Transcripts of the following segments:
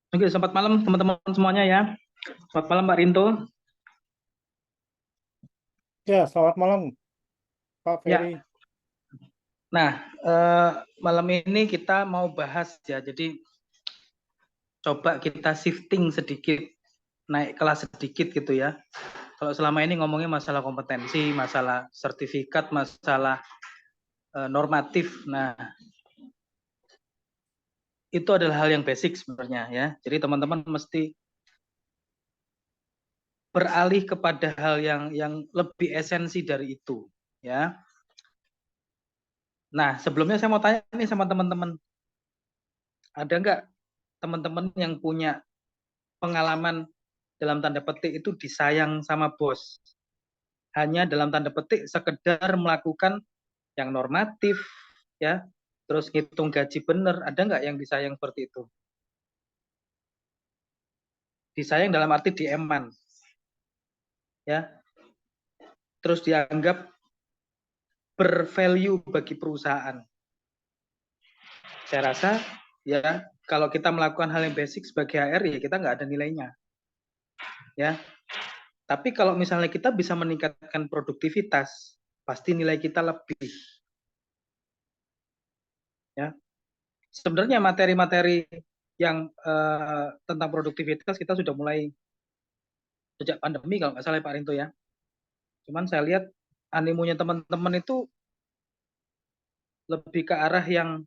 Oke, selamat malam teman-teman semuanya ya. Selamat malam Mbak Rinto. Ya, selamat malam Pak Ya, Ferry. nah malam ini kita mau bahas ya. Jadi coba kita shifting sedikit, naik kelas sedikit gitu ya. Kalau selama ini ngomongnya masalah kompetensi, masalah sertifikat, masalah normatif. Nah, itu adalah hal yang basic sebenarnya ya. Jadi teman-teman mesti beralih kepada hal yang lebih esensi dari itu ya. Nah, sebelumnya saya mau tanya nih sama teman-teman, ada nggak teman-teman yang punya pengalaman dalam tanda petik itu disayang sama bos? Hanya dalam tanda petik sekedar melakukan yang normatif, ya, terus ngitung gaji bener, ada nggak yang disayang seperti itu? Disayang dalam arti dieman, ya, terus dianggap bervalue bagi perusahaan. Saya rasa, ya, kalau kita melakukan hal yang basic sebagai HR, ya kita nggak ada nilainya, ya. Tapi kalau misalnya kita bisa meningkatkan produktivitas, pasti nilai kita lebih, ya. Sebenarnya materi-materi yang tentang produktivitas kita sudah mulai sejak pandemi kalau nggak salah ya, Pak Rinto ya. Cuman saya lihat animonya teman-teman itu lebih ke arah yang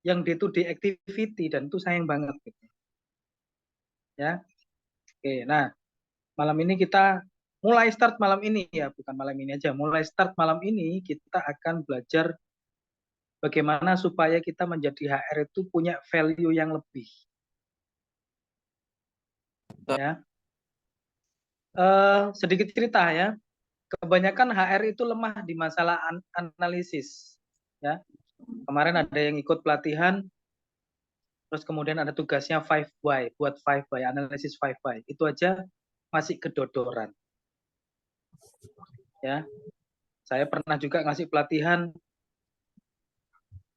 day to day activity dan itu sayang banget gitu. Ya. Oke, nah malam ini kita mulai start malam ini ya, bukan malam ini aja. Mulai start malam ini kita akan belajar bagaimana supaya kita menjadi HR itu punya value yang lebih. Ya. Sedikit cerita ya. Kebanyakan HR itu lemah di masalah analisis. Ya, kemarin ada yang ikut pelatihan, terus kemudian ada tugasnya 5 why, buat 5 why, analisis 5 why. Itu aja masih kedodoran. Ya, saya pernah juga ngasih pelatihan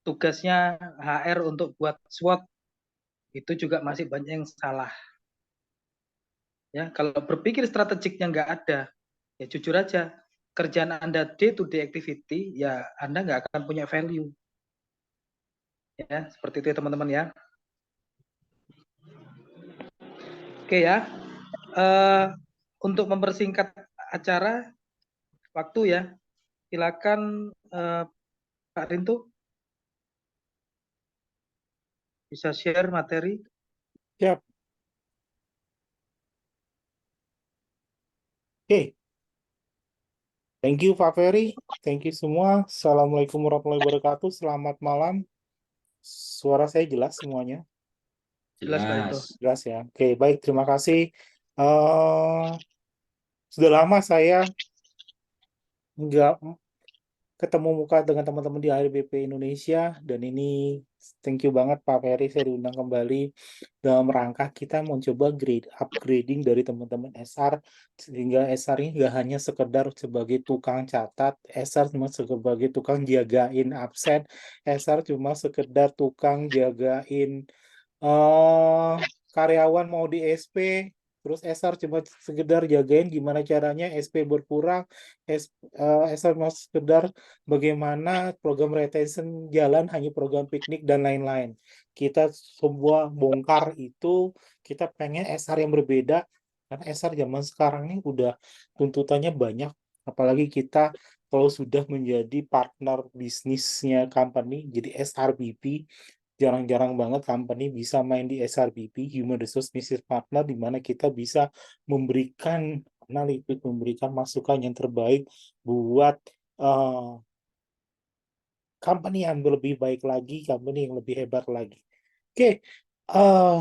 tugasnya HR untuk buat SWOT, itu juga masih banyak yang salah. Ya, kalau berpikir strategiknya nggak ada, ya jujur aja, kerjaan Anda day to day activity, ya Anda nggak akan punya value. Ya, seperti itu ya teman-teman ya. Oke ya, untuk mempersingkat acara, waktu ya, silakan Pak Rintu bisa share materi. Siap. Oke, thank you Pak Ferry. Thank you semua. Assalamualaikum warahmatullahi wabarakatuh. Selamat malam. Suara saya jelas semuanya? Jelas Pak Rintu. Jelas. Jelas ya. Oke, baik. Terima kasih. Eh sudah lama saya nggak ketemu muka dengan teman-teman di HRBP Indonesia, dan ini thank you banget Pak Ferry, saya diundang kembali dalam rangka kita mencoba upgrading dari teman-teman SR, sehingga SR ini nggak hanya sekedar sebagai tukang catat, SR cuma sebagai tukang jagain absen, SR cuma sekedar tukang jagain eh karyawan mau di SP, terus SR cuma sekedar jagain gimana caranya SP berkurang, SR mau sekedar bagaimana program retention jalan hanya program piknik dan lain-lain. Kita semua bongkar itu, kita pengen SR yang berbeda, karena SR zaman sekarang ini udah tuntutannya banyak, apalagi kita kalau sudah menjadi partner bisnisnya company, jadi SRBP, jarang-jarang banget company bisa main di SRBP, Human Resource Business Partner, di mana kita bisa memberikan analitik, memberikan masukan yang terbaik buat company yang lebih baik lagi, company yang lebih hebat lagi. Oke,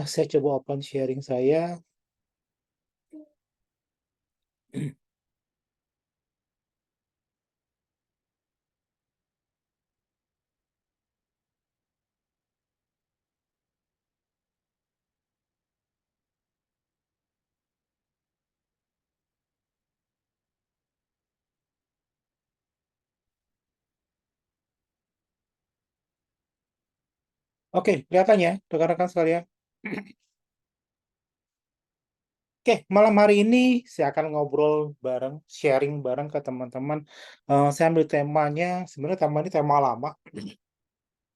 saya coba open sharing saya. Oke, kelihatannya rekan-rekan sekalian. Oke, malam hari ini saya akan ngobrol bareng, sharing bareng ke teman-teman. Saya ambil temanya, sebenarnya tema ini tema lama.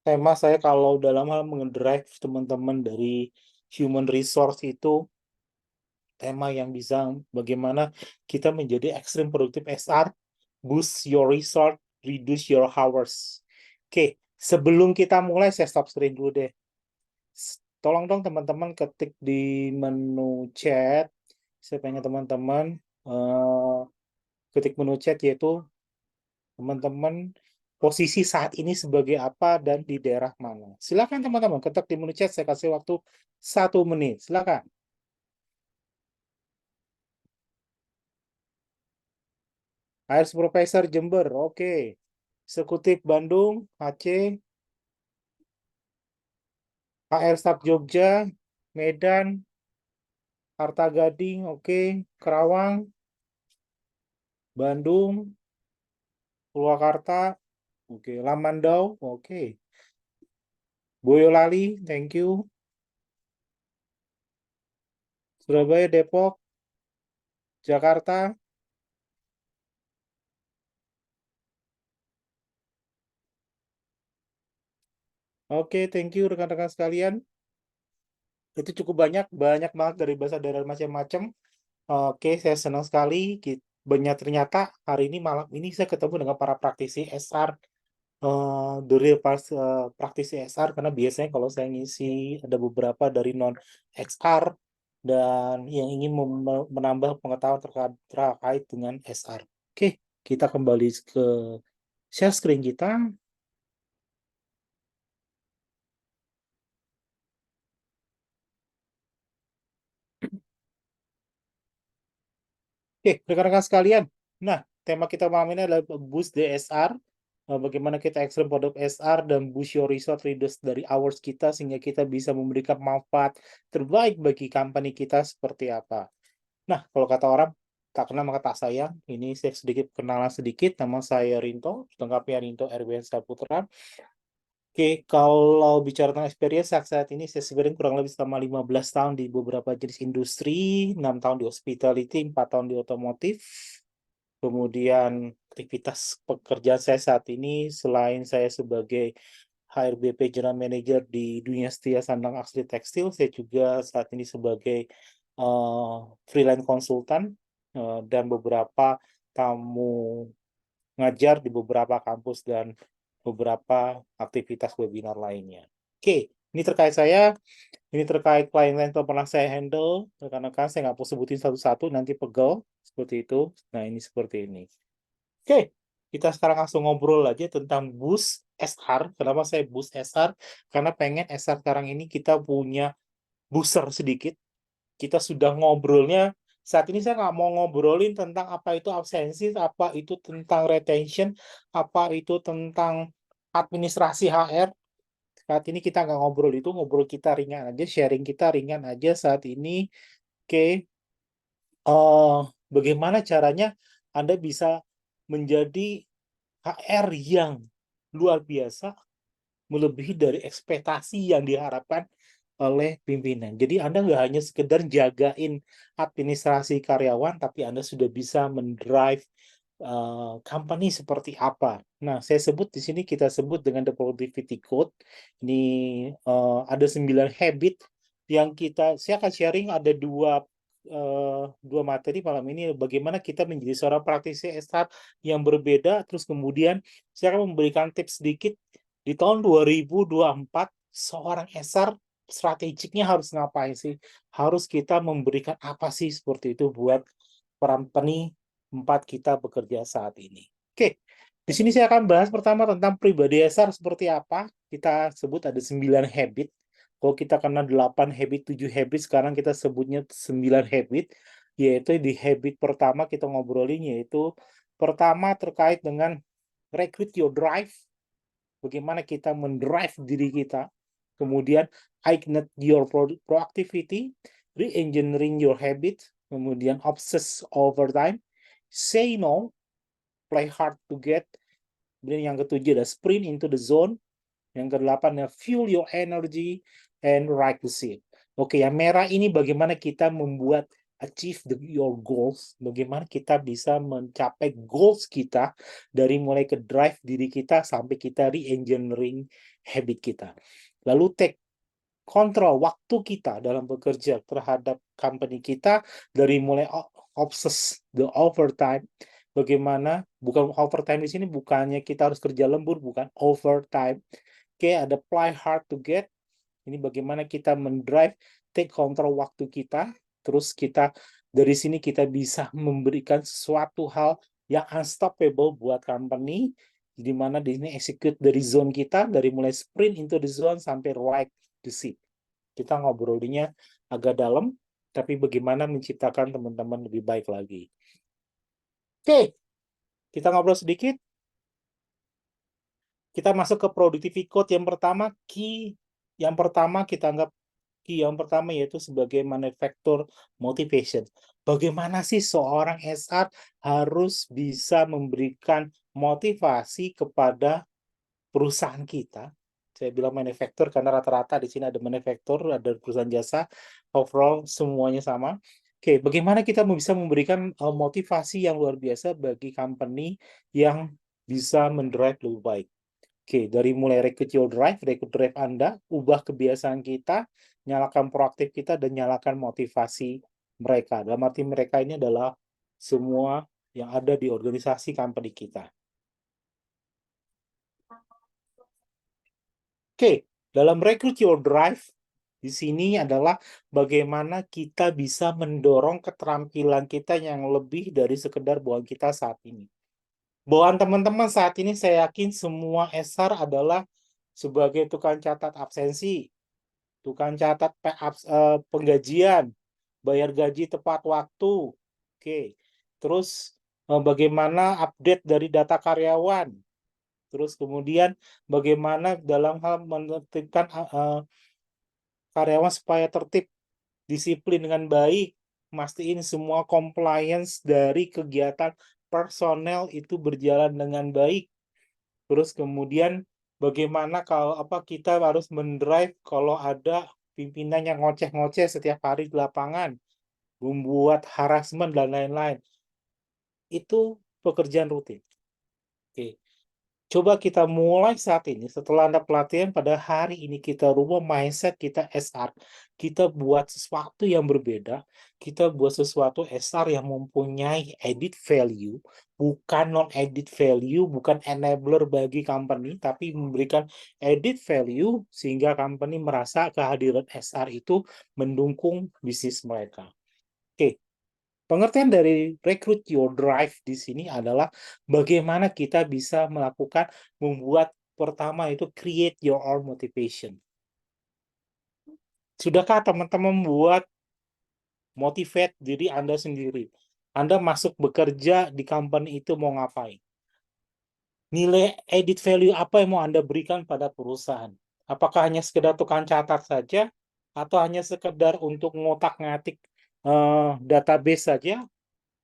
Tema saya kalau dalam hal mengedrive teman-teman dari human resource itu, tema yang bisa bagaimana kita menjadi extreme productive SR, boost your result, reduce your hours. Oke, sebelum kita mulai, saya stop screen dulu deh. Tolong dong teman-teman ketik di menu chat. Saya pengen teman-teman eh, ketik menu chat yaitu teman-teman posisi saat ini sebagai apa dan di daerah mana. Silakan teman-teman ketik di menu chat. Saya kasih waktu 1 menit. Silakan. AS Profesor Jember, oke. Eksekutif Bandung, Aceh, AR Staf Jogja, Medan, Arta Gading, oke. Kerawang, Bandung, Purwakarta, oke. Lamandau, oke. Boyolali, thank you. Surabaya, Depok, Jakarta, oke, thank you rekan-rekan sekalian. Itu cukup banyak, banyak banget dari bahasa daerah macam-macam. Oke, saya senang sekali. Banyak ternyata hari ini malam ini saya ketemu dengan para praktisi SR, the real praktisi SR, karena biasanya kalau saya ngisi ada beberapa dari non XR dan yang ingin menambah pengetahuan terkait dengan SR. Oke, kita kembali ke share screen kita. Oke, rekan-rekan sekalian. Nah, tema kita malam ini adalah boost DSR. Bagaimana kita ekstrim produk SR dan boost your result reduce dari hours kita sehingga kita bisa memberikan manfaat terbaik bagi company kita seperti apa. Nah, kalau kata orang, tak kenal maka tak sayang. Ini saya sedikit kenalan sedikit. Nama saya Rinto, lengkapnya Rinto Erwin Saputra. Oke, kalau bicara tentang experience, saat ini saya sebenarnya kurang lebih selama 15 tahun di beberapa jenis industri, 6 tahun di hospitality, 4 tahun di otomotif. Kemudian aktivitas pekerjaan saya saat ini, selain saya sebagai HRBP General Manager di Dunia Setia Sandang Asli Tekstil, saya juga saat ini sebagai freelance konsultan dan beberapa tamu ngajar di beberapa kampus dan beberapa aktivitas webinar lainnya. Oke, ini terkait saya, ini terkait klien-klien yang pernah saya handle, rekan-rekan saya nggak mau sebutin satu-satu, nanti pegel, seperti itu. Nah, ini seperti ini. Oke, kita sekarang langsung ngobrol aja tentang boost SR. Kenapa saya boost SR? Karena pengen SR sekarang ini kita punya booster sedikit. Kita sudah ngobrolnya, saat ini saya nggak mau ngobrolin tentang apa itu absensi, apa itu tentang retention, apa itu tentang administrasi HR. Saat ini kita nggak ngobrol itu, ngobrol kita ringan aja, sharing kita ringan aja saat ini. Oke, bagaimana caranya Anda bisa menjadi HR yang luar biasa, melebihi dari ekspektasi yang diharapkan oleh pimpinan. Jadi Anda nggak hanya sekedar jagain administrasi karyawan, tapi Anda sudah bisa mendrive company seperti apa. Nah, saya sebut di sini kita sebut dengan the productivity code. Ini ada 9 habit yang saya akan sharing ada dua materi malam ini bagaimana kita menjadi seorang praktisi SR yang berbeda. Terus kemudian saya akan memberikan tips sedikit di tahun 2024 seorang SR strategiknya harus ngapain sih? Harus kita memberikan apa sih seperti itu buat company tempat kita bekerja saat ini. Oke, di sini saya akan bahas pertama tentang pribadi SR seperti apa. Kita sebut ada 9 habit. Kalau kita kena 8 habit, 7 habit, sekarang kita sebutnya 9 habit. Yaitu di habit pertama kita ngobrolin yaitu pertama terkait dengan recruit your drive. Bagaimana kita mendrive diri kita. Kemudian ignite your proactivity, re-engineering your habit, kemudian obsess over time, say no, play hard to get. Kemudian yang ketujuh ada sprint into the zone, Yang kedelapan ya fuel your energy and right to see. Oke, yang merah ini bagaimana kita membuat achieve your goals, bagaimana kita bisa mencapai goals kita dari mulai ke drive diri kita sampai kita re-engineering habit kita. Lalu take kontrol waktu kita dalam bekerja terhadap company kita dari mulai obses the overtime. Bagaimana bukan overtime di sini bukannya kita harus kerja lembur, bukan overtime. Oke, ada play hard to get. Ini bagaimana kita mendrive, take control waktu kita, terus kita dari sini kita bisa memberikan sesuatu hal yang unstoppable buat company, di mana di sini execute dari zone kita, dari mulai sprint into the zone sampai right to seat. Kita ngobrolnya agak dalam, tapi bagaimana menciptakan teman-teman lebih baik lagi. Oke, kita ngobrol sedikit. Kita masuk ke productivity code yang pertama, key. Yang pertama kita anggap key yang pertama yaitu sebagai manufacturer motivation. Bagaimana sih seorang SR harus bisa memberikan motivasi kepada perusahaan kita? Saya bilang manufacturer karena rata-rata di sini ada manufacturer, ada perusahaan jasa, overall semuanya sama. Oke, bagaimana kita bisa memberikan motivasi yang luar biasa bagi company yang bisa mendrive lebih baik? Oke, dari mulai rekrut drive Anda, ubah kebiasaan kita, nyalakan proaktif kita, dan nyalakan motivasi mereka. Dalam arti mereka ini adalah semua yang ada di organisasi company kita. Oke, dalam recruit your drive, di sini adalah bagaimana kita bisa mendorong keterampilan kita yang lebih dari sekedar bawaan kita saat ini. Bawaan teman-teman saat ini saya yakin semua SR adalah sebagai tukang catat absensi, tukang catat penggajian, bayar gaji tepat waktu. Oke. Terus bagaimana update dari data karyawan. Terus kemudian bagaimana dalam hal menertibkan karyawan supaya tertib, disiplin dengan baik, mastiin semua compliance dari kegiatan personel itu berjalan dengan baik. Terus kemudian bagaimana kalau kita harus mendrive kalau ada pimpinan yang ngoceh-ngoceh setiap hari di lapangan, membuat harassment dan lain-lain. Itu pekerjaan rutin. Oke. Coba kita mulai saat ini, setelah Anda pelatihan pada hari ini kita rubah mindset kita SR. Kita buat sesuatu yang berbeda, kita buat sesuatu SR yang mempunyai added value, bukan non-added value, bukan enabler bagi company, tapi memberikan added value sehingga company merasa kehadiran SR itu mendukung bisnis mereka. Oke. Pengertian dari recruit your drive di sini adalah bagaimana kita bisa melakukan membuat pertama itu create your own motivation. Sudahkah teman-teman membuat motivate diri Anda sendiri? Anda masuk bekerja di company itu mau ngapain? Nilai added value apa yang mau Anda berikan pada perusahaan? Apakah hanya sekedar tukang catat saja? Atau hanya sekedar untuk ngotak-ngatik database saja?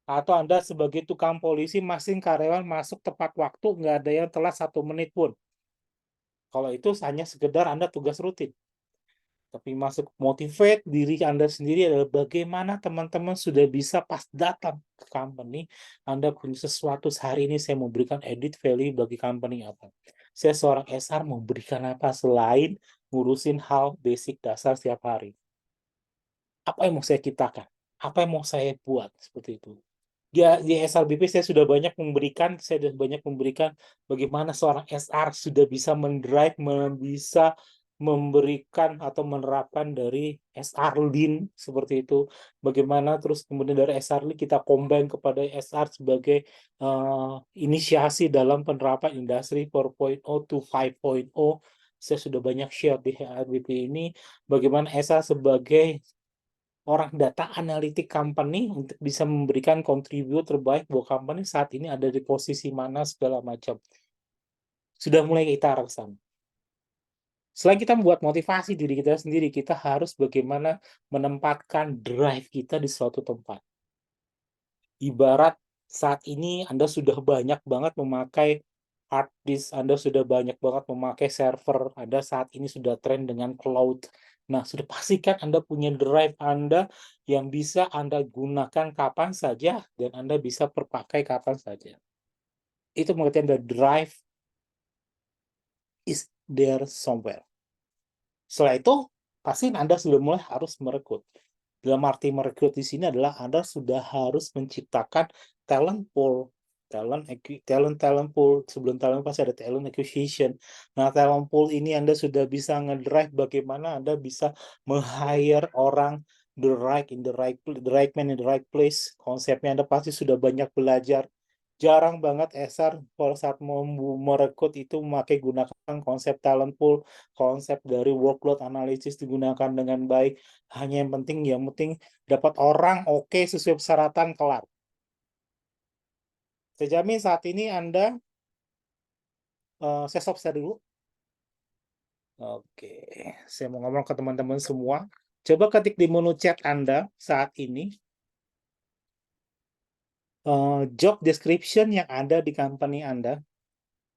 Atau Anda sebagai tukang polisi, masing karyawan masuk tepat waktu, nggak ada yang telat 1 menit pun. Kalau itu hanya sekedar Anda tugas rutin. Tapi masuk motivate diri Anda sendiri adalah bagaimana teman-teman sudah bisa pas datang ke company, Anda punya sesuatu sehari ini saya memberikan added value bagi company apa. Saya seorang SR memberikan apa selain ngurusin hal basic dasar setiap hari. Apa yang mau saya ciptakan? Apa yang mau saya buat? Seperti itu. Di SRBP saya sudah banyak memberikan bagaimana seorang SR sudah bisa mendrive, bisa memberikan atau menerapkan dari SR Lean seperti itu. Bagaimana terus kemudian dari SR Lean kita combine kepada SR sebagai inisiasi dalam penerapan industri 4.0 to 5.0. Saya sudah banyak share di SRBP ini bagaimana SR sebagai orang data analitik company untuk bisa memberikan kontribusi terbaik buat company saat ini ada di posisi mana segala macam. Sudah mulai kita arah sana. Selain kita membuat motivasi diri kita sendiri, kita harus bagaimana menempatkan drive kita di suatu tempat. Ibarat saat ini Anda sudah banyak banget memakai hard disk Anda sudah banyak banget memakai server, Anda saat ini sudah tren dengan cloud. Nah, sudah pastikan Anda punya drive Anda yang bisa Anda gunakan kapan saja dan Anda bisa perpakai kapan saja. Itu pengertian dari drive is there somewhere. Setelah itu, pasti Anda sudah mulai harus merekrut. Dalam arti merekrut di sini adalah Anda sudah harus menciptakan talent pool, talent pool. Sebelum talent pasti ada talent acquisition. Nah, talent pool ini Anda sudah bisa ngedrive bagaimana Anda bisa me-hire orang the right man in the right place. Konsepnya Anda pasti sudah banyak belajar. Jarang banget SR pada saat mau merekrut itu memakai gunakan konsep talent pool, konsep dari workload analysis digunakan dengan baik. Hanya yang penting dapat orang oke sesuai persyaratan kelar. Saya jamin saat ini Anda, saya stop saya dulu. Oke, saya mau ngomong ke teman-teman semua. Coba ketik di menu chat Anda saat ini, job description yang ada di company Anda,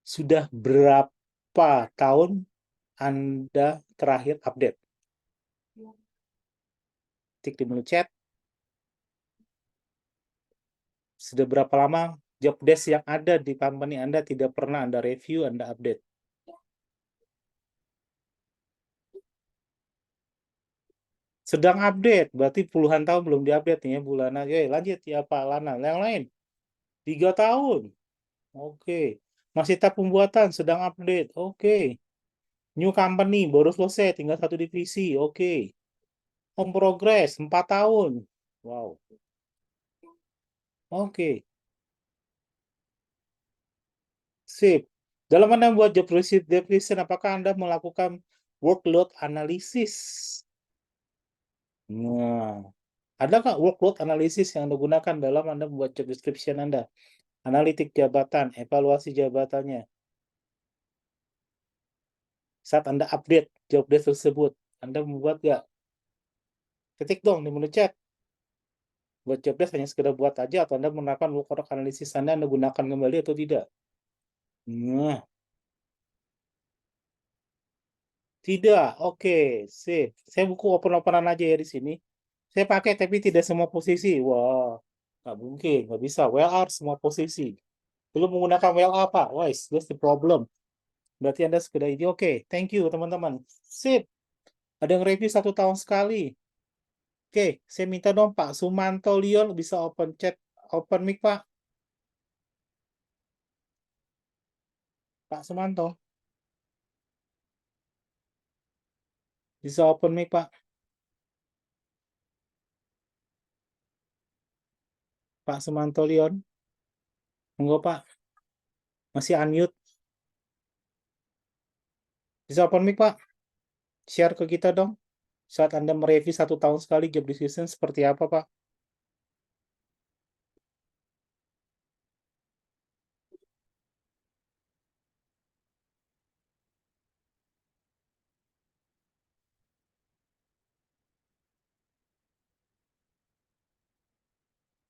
sudah berapa tahun Anda terakhir update? Ketik di menu chat, sudah berapa lama job desk yang ada di company Anda tidak pernah Anda review, Anda update? Sedang update, berarti puluhan tahun belum diupdate nih ya, bulanan. Lanjut ya Pak Lana. Yang lain, 3 tahun. Oke. Masih tahap pembuatan, sedang update. Oke. New company, baru selesai, tinggal satu divisi. Oke. On progress, 4 tahun. Wow. Oke. Sip. Dalam Anda membuat job description, apakah Anda melakukan workload analysis? Nah, ada nggak workload analysis yang Anda gunakan dalam Anda membuat job description Anda? Analitik jabatan, evaluasi jabatannya. Saat Anda update job desk tersebut, Anda membuat nggak? Ketik dong di menu chat. Buat job desk hanya sekedar buat aja atau Anda menerapkan workload analysis Anda gunakan kembali atau tidak? Nah, tidak. Oke, sip. Saya buku open-openan aja ya di sini. Saya pakai tapi tidak semua posisi. Wah, nggak mungkin, nggak bisa. WLR semua posisi. Belum menggunakan WLR, Pak. Wise, that's the problem. Berarti Anda sekedar ini. Oke, thank you teman-teman. Sip. Ada yang review 1 tahun sekali. Oke, saya minta dong Pak Sumanto Lion bisa open chat, open mic Pak. Pak Sumanto, bisa open mic Pak. Pak Sumanto Lion, monggo Pak. Masih unmute. Bisa open mic Pak. Share ke kita dong. Saat Anda mereview 1 tahun sekali job description seperti apa Pak?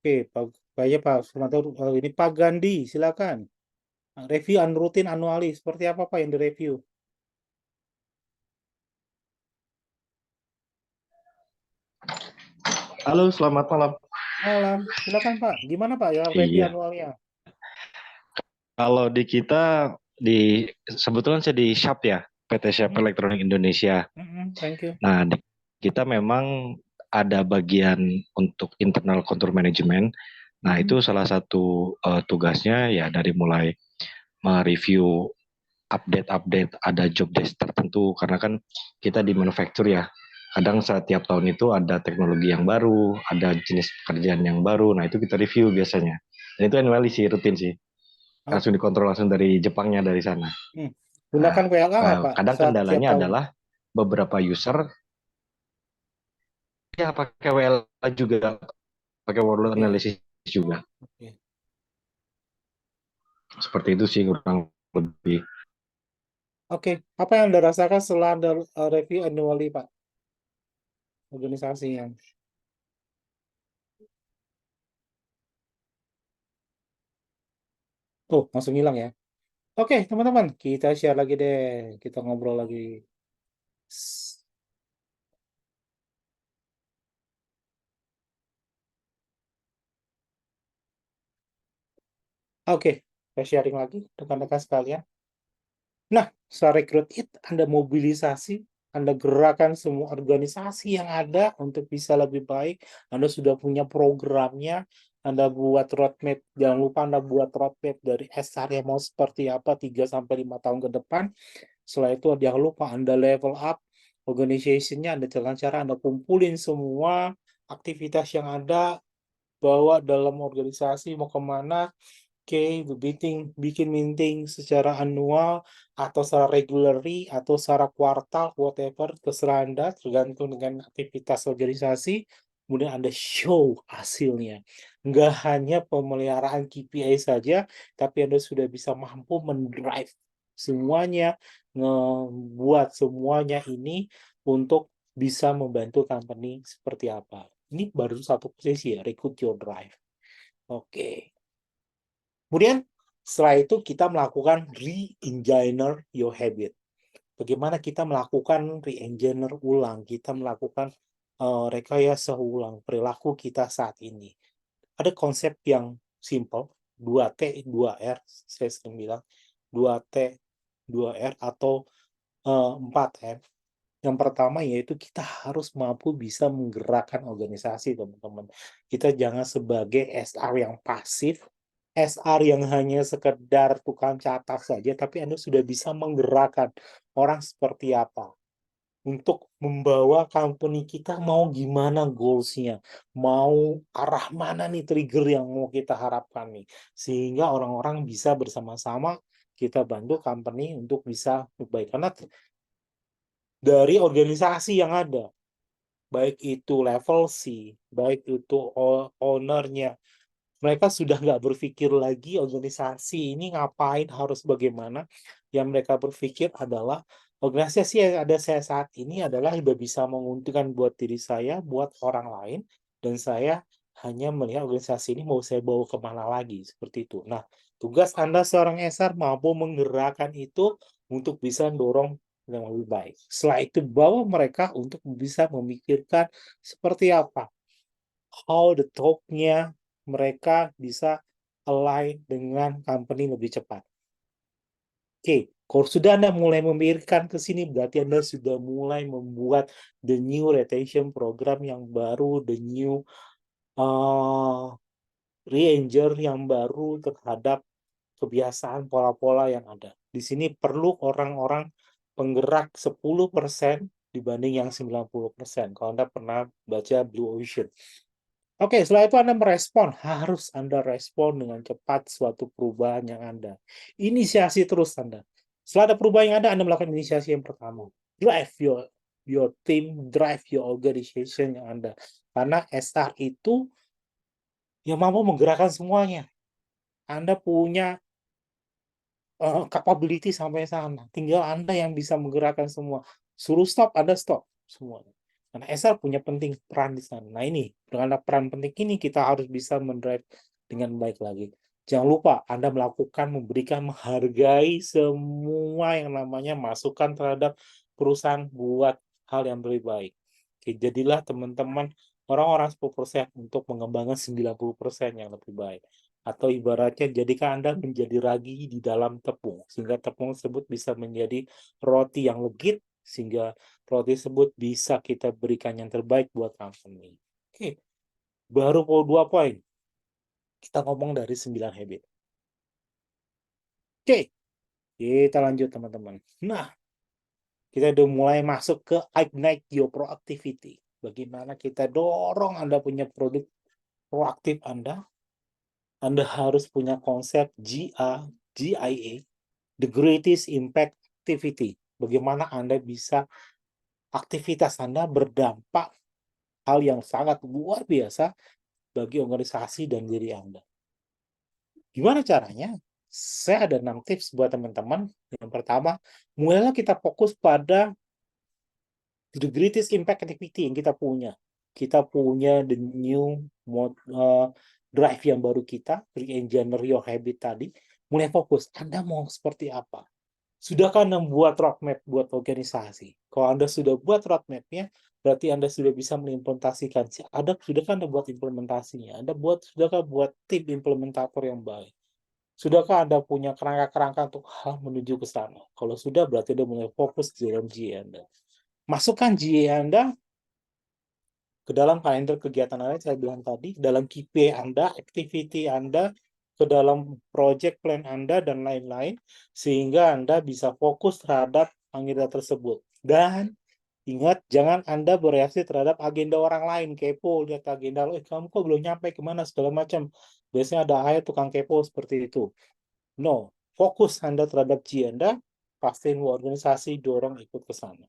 Oke, Pak, ya Pak Sumanto, ini Pak Gandhi, silakan. Review unrutin anuali, seperti apa Pak yang direview? Halo, selamat malam. Malam, silakan Pak. Gimana Pak ya review Iya, anualnya? kalau di kita sebetulnya saya di Sharp ya, PT Sharp Hmm, Electronic Indonesia. thank you. Nah, di kita memang ada bagian untuk internal control management. Nah, Hmm, itu salah satu tugasnya ya dari mulai mereview update-update ada job desk tertentu karena kan kita di manufacture ya. Kadang setiap tahun itu ada teknologi yang baru, ada jenis pekerjaan yang baru. Nah, itu kita review biasanya. Dan itu annually sih, rutin sih. oh, Langsung dikontrol langsung dari Jepangnya dari sana. hmm. Nah, Gunakan WLA nggak Pak kadang saat tiap kendalanya tahun? adalah beberapa user ya pakai WLA juga, pakai workload Oke, analysis juga. oke. Seperti itu sih kurang lebih. Oke, apa yang Anda rasakan setelah Anda review annually, Pak, organisasinya? Oh, langsung hilang ya. Oke, teman-teman, kita share lagi deh. Kita ngobrol lagi. Oke, saya sharing lagi rekan-rekan sekalian. Nah, setelah rekrut it, Anda mobilisasi, Anda gerakan semua organisasi yang ada untuk bisa lebih baik. Anda sudah punya programnya, Anda buat roadmap, jangan lupa Anda buat roadmap dari SR yang mau seperti apa 3-5 tahun ke depan. Setelah itu jangan lupa Anda level up organization-nya, Anda dengan cara Anda kumpulin semua aktivitas yang ada, bawa dalam organisasi mau kemana. Oke, bikin meeting secara annual atau secara regularly atau secara kuartal, whatever, terserah Anda, tergantung dengan aktivitas organisasi. Kemudian Anda show hasilnya. Nggak hanya pemeliharaan KPI saja, tapi Anda sudah bisa mampu mendrive semuanya, ngebuat semuanya ini untuk bisa membantu company seperti apa. Ini baru satu posisi ya, recruit your drive. Oke. Kemudian setelah itu kita melakukan re-engineer your habit. Bagaimana kita melakukan re-engineer ulang, kita melakukan rekayasa ulang perilaku kita saat ini. Ada konsep yang simple, 2T, 2R, saya sering bilang, 2T, 2R, atau 4M. Yang pertama yaitu kita harus mampu bisa menggerakkan organisasi, teman-teman. Kita jangan sebagai SR yang pasif, SR yang hanya sekedar tukang catat saja, tapi Anda sudah bisa menggerakkan orang seperti apa untuk membawa company kita mau gimana goals-nya, mau arah mana nih trigger yang mau kita harapkan nih, sehingga orang-orang bisa bersama-sama kita bantu company untuk bisa baik. Karena dari organisasi yang ada, baik itu level C, baik itu ownernya, mereka sudah nggak berpikir lagi organisasi ini ngapain, harus bagaimana. Yang mereka berpikir adalah organisasi yang ada saya saat ini adalah sudah bisa menguntungkan buat diri saya, buat orang lain, dan saya hanya melihat organisasi ini mau saya bawa kemana lagi, seperti itu. Nah, tugas Anda seorang SR mampu menggerakkan itu untuk bisa dorong yang lebih baik. Setelah itu bawa mereka untuk bisa memikirkan seperti apa how the talk-nya mereka bisa align dengan company lebih cepat. Oke, kalau sudah Anda mulai memikirkan ke sini, berarti Anda sudah mulai membuat the new retention program yang baru, the new re-engineer yang baru terhadap kebiasaan pola-pola yang ada. Di sini perlu orang-orang penggerak 10% dibanding yang 90%. Kalau Anda pernah baca Blue Ocean. Oke, setelah itu Anda merespon. Harus Anda respon dengan cepat suatu perubahan yang ada. Inisiasi terus Anda. Setelah ada perubahan yang ada, Anda melakukan inisiasi yang pertama. Drive your team, drive your organization yang Anda. Karena SR itu yang mampu menggerakkan semuanya. Anda punya capability sampai sana. Tinggal Anda yang bisa menggerakkan semua. Suruh stop, Anda stop semuanya. Karena SR punya peran di sana. Nah ini, dengan peran penting ini kita harus bisa mendrive dengan baik lagi. Jangan lupa Anda memberikan, menghargai semua yang namanya masukan terhadap perusahaan buat hal yang lebih baik. Oke, jadilah teman-teman orang-orang 10% untuk mengembangkan 90% yang lebih baik. Atau ibaratnya jadikan Anda menjadi ragi di dalam tepung, sehingga tepung tersebut bisa menjadi roti yang legit, sehingga roti tersebut bisa kita berikan yang terbaik buat company. Oke, baru 2 poin. Kita ngomong dari 9 habit. Oke, kita lanjut teman-teman. Nah, kita udah mulai masuk ke ignite your proactivity. Bagaimana kita dorong Anda punya produk proaktif Anda harus punya konsep GIA, the greatest impact activity. Bagaimana Anda bisa aktivitas Anda berdampak hal yang sangat luar biasa bagi organisasi dan diri Anda. Gimana caranya? Saya ada 6 tips buat teman-teman. Yang pertama, mulailah kita fokus pada the greatest impact activity yang kita punya. Kita punya the new drive yang baru kita, re-engineer your habit tadi. mulai fokus. Anda mau seperti apa? Sudahkah Anda membuat roadmap buat organisasi? Kalau Anda sudah buat roadmap-nya, berarti Anda sudah bisa mengimplementasikan. Sudahkah Anda buat implementasinya? Sudahkah buat tim implementator yang baik? Sudahkah Anda punya kerangka-kerangka untuk menuju ke sana? Kalau sudah, berarti Anda mulai fokus di dalam GA Anda. Masukkan GA Anda ke dalam kalender kegiatan Anda, saya bilang tadi, dalam KPI Anda, activity Anda, ke dalam project plan Anda, dan lain-lain, sehingga Anda bisa fokus terhadap agenda tersebut. Dan ingat, jangan Anda bereaksi terhadap agenda orang lain, kepo, lihat agenda, kamu kok belum nyampe kemana, segala macam. Biasanya ada tukang kepo seperti itu. No, fokus Anda terhadap G Anda, pastiin organisasi dorong ikut ke sana.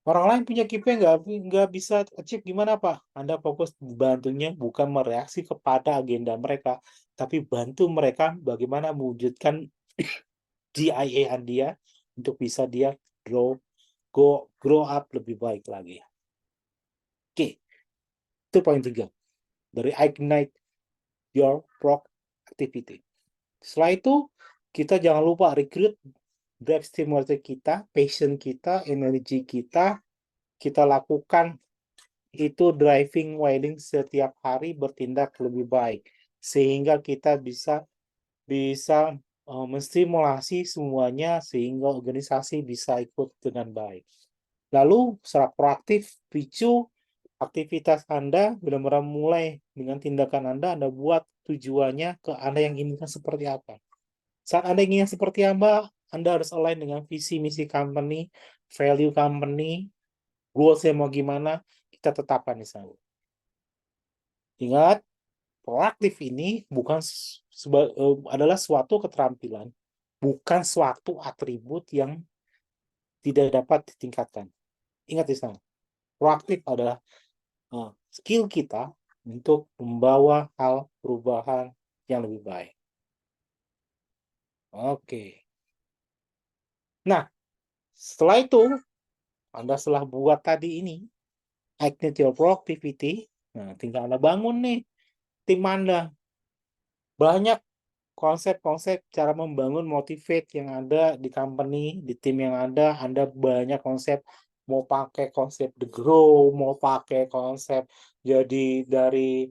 Orang lain punya KPI nggak bisa achieve gimana Pak? Anda fokus bantunya bukan mereaksi kepada agenda mereka, tapi bantu mereka bagaimana mewujudkan GIA dia untuk bisa dia grow up lebih baik lagi. Oke, itu poin 3. Dari ignite your productivity. Setelah itu, kita jangan lupa recruit drive stimulator kita, passion kita, energi kita lakukan itu driving wheeling setiap hari bertindak lebih baik sehingga kita bisa menstimulasi semuanya sehingga organisasi bisa ikut dengan baik. Lalu secara proaktif, picu aktivitas Anda benar-benar mulai dengan tindakan Anda buat tujuannya ke Anda yang inginkan seperti apa. Saat Anda ingin seperti apa, Anda harus align dengan visi misi company, value company, goals-nya mau gimana, kita tetapkan di sana. Ingat, proaktif ini adalah suatu keterampilan, bukan suatu atribut yang tidak dapat ditingkatkan. Ingat di sana, proaktif adalah skill kita untuk membawa hal perubahan yang lebih baik. Oke. Nah, setelah itu, Anda setelah buat tadi ini, ignite your productivity, nah tinggal Anda bangun nih tim Anda. Banyak konsep-konsep cara membangun motivate yang ada di company, di tim yang ada, Anda banyak konsep, mau pakai konsep the grow, mau pakai konsep jadi dari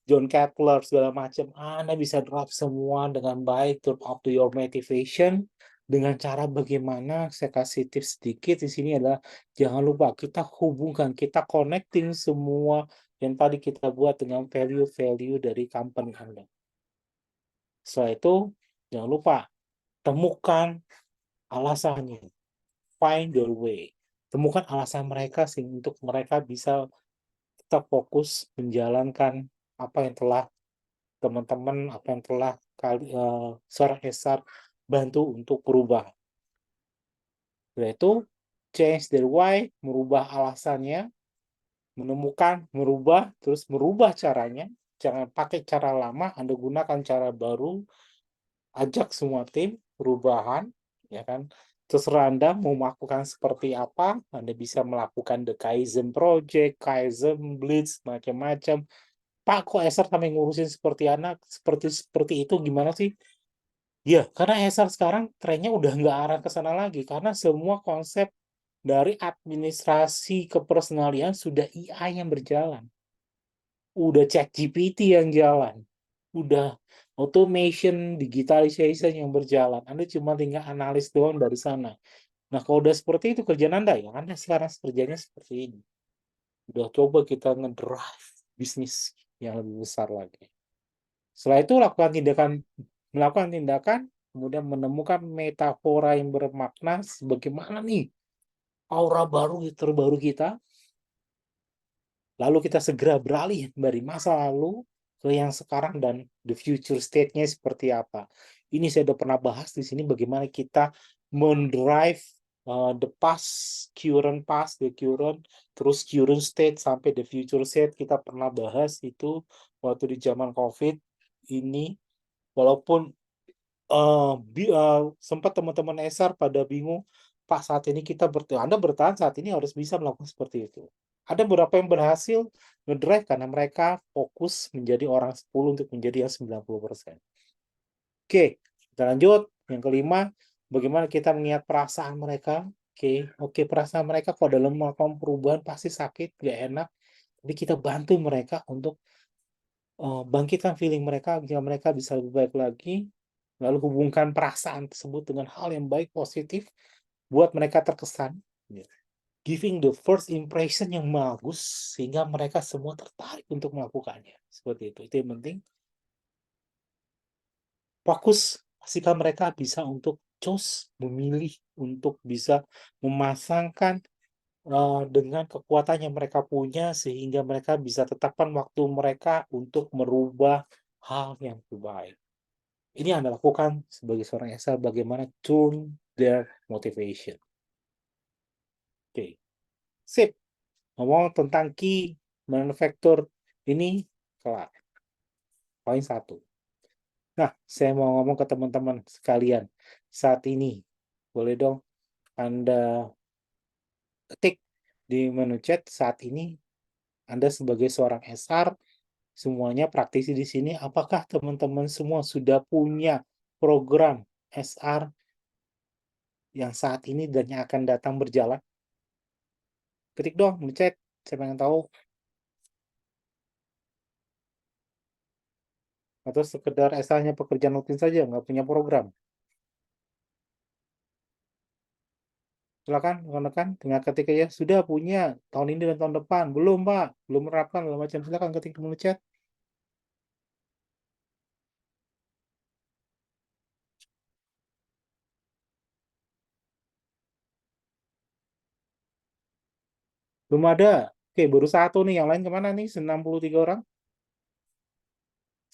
John Kepler segala macam, Anda bisa drop semua dengan baik, turn up to your motivation dengan cara bagaimana saya kasih tips sedikit di sini adalah jangan lupa kita hubungkan, kita connecting semua yang tadi kita buat dengan value-value dari company Anda. Setelah itu, jangan lupa temukan alasannya. Find your way. Temukan alasan mereka sehingga untuk mereka bisa tetap fokus menjalankan apa yang telah teman-teman, apa yang telah seorang SR bantu untuk berubah. Yaitu change their why, merubah alasannya, menemukan, merubah, terus merubah caranya. Jangan pakai cara lama, Anda gunakan cara baru, ajak semua tim perubahan, ya kan? Terserah Anda mau melakukan seperti apa, Anda bisa melakukan the Kaizen Project, Kaizen Blitz, macam-macam. Pak, kok SR sampai ngurusin seperti itu gimana sih? Ya, karena SR sekarang trennya udah nggak arah ke sana lagi, karena semua konsep dari administrasi kepersonalian sudah AI yang berjalan. Udah ChatGPT yang jalan. Udah automation, digitalization yang berjalan. Anda cuma tinggal analis doang dari sana. Nah, kalau udah seperti itu kerjaan Anda, ya Anda sekarang kerjanya seperti ini. Udah coba kita ngedrive bisnis yang lebih besar lagi. Setelah itu melakukan tindakan, kemudian menemukan metafora yang bermakna bagaimana nih aura terbaru kita. Lalu kita segera beralih dari masa lalu ke yang sekarang dan the future state-nya seperti apa. Ini saya udah pernah bahas di sini bagaimana kita mendrive the past, the current, terus current state sampai the future state. Kita pernah bahas itu waktu di zaman COVID ini. Walaupun sempat teman-teman SR pada bingung, Pak saat ini Anda bertahan saat ini harus bisa melakukan seperti itu. Ada beberapa yang berhasil ngedrive karena mereka fokus menjadi orang 10 untuk menjadi yang 90%. Oke, kita lanjut. Yang kelima, bagaimana kita mengingat perasaan mereka. Oke, perasaan mereka kalau dalam melakukan perubahan pasti sakit, gak enak. Jadi kita bantu mereka untuk bangkitkan feeling mereka, agar mereka bisa lebih baik lagi. Lalu hubungkan perasaan tersebut dengan hal yang baik, positif, buat mereka terkesan. Giving the first impression yang bagus, sehingga mereka semua tertarik untuk melakukannya. Seperti itu. Itu yang penting. Fokus, pastikan mereka bisa untuk choose, memilih, untuk bisa memasangkan dengan kekuatan yang mereka punya, sehingga mereka bisa tetapkan waktu mereka untuk merubah hal yang terbaik. Ini yang Anda lakukan sebagai seorang SR, bagaimana tune their motivation. Oke, sip. Ngomong tentang key manufacturer ini kelar. Poin 1. Nah, saya mau ngomong ke teman-teman sekalian. Saat ini, boleh dong Anda ketik di menu chat saat ini Anda sebagai seorang SR, semuanya praktisi di sini, apakah teman-teman semua sudah punya program SR yang saat ini dan yang akan datang berjalan? Ketik dong di chat, saya pengen tahu. Atau sekedar SR-nya pekerjaan rutin saja, nggak punya program. Silakan rekan-rekan tinggal ketik aja, sudah punya tahun ini dan tahun depan, belum Pak, belum menerapkan segala macam, silakan ketik di menu chat. Belum ada. Oke, baru satu nih, yang lain kemana nih? 63 orang.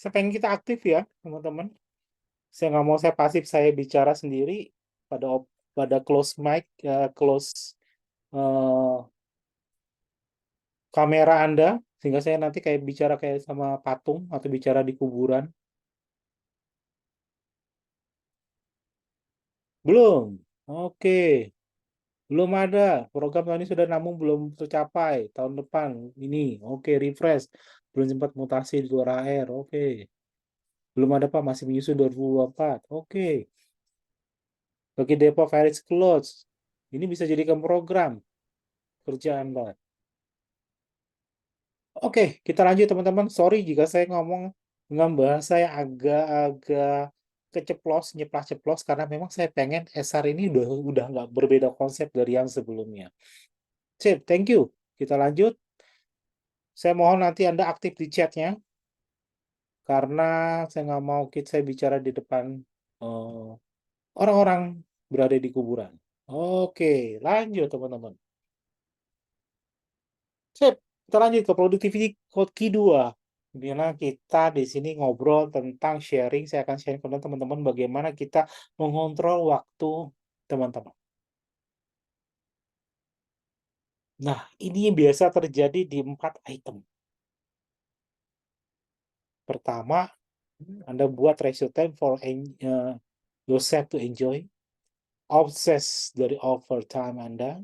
Saya pengen kita aktif ya, teman-teman. Saya nggak mau saya pasif, saya bicara sendiri pada close mic, close eh, kamera Anda, sehingga saya nanti kayak bicara kayak sama patung atau bicara di kuburan. Belum. Oke. Belum ada. Program tahun ini sudah namun belum tercapai. Tahun depan ini. Oke, refresh. Belum sempat mutasi di luar AR. Oke. Belum ada Pak, masih menyusun 2024. Oke. Bagi Depok Harris Clothes. Ini bisa jadikan program kerjaan Pak. Oke, kita lanjut teman-teman. Sorry jika saya ngomong dengan bahasa yang agak-agak keceplos, nyeplos-ceplos, karena memang saya pengen SR ini udah nggak berbeda konsep dari yang sebelumnya. Sip, thank you. Kita lanjut. Saya mohon nanti Anda aktif di chatnya, karena saya nggak mau saya bicara di depan eh, orang-orang berada di kuburan. Oke, lanjut teman-teman. Sip, kita lanjut ke productivity code key 2. Dimana kita di sini ngobrol tentang sharing. Saya akan share ke teman-teman bagaimana kita mengontrol waktu teman-teman. Nah, ini biasa terjadi di 4 item. Pertama, Anda buat ratio time for yourself to enjoy. Obses dari overtime Anda.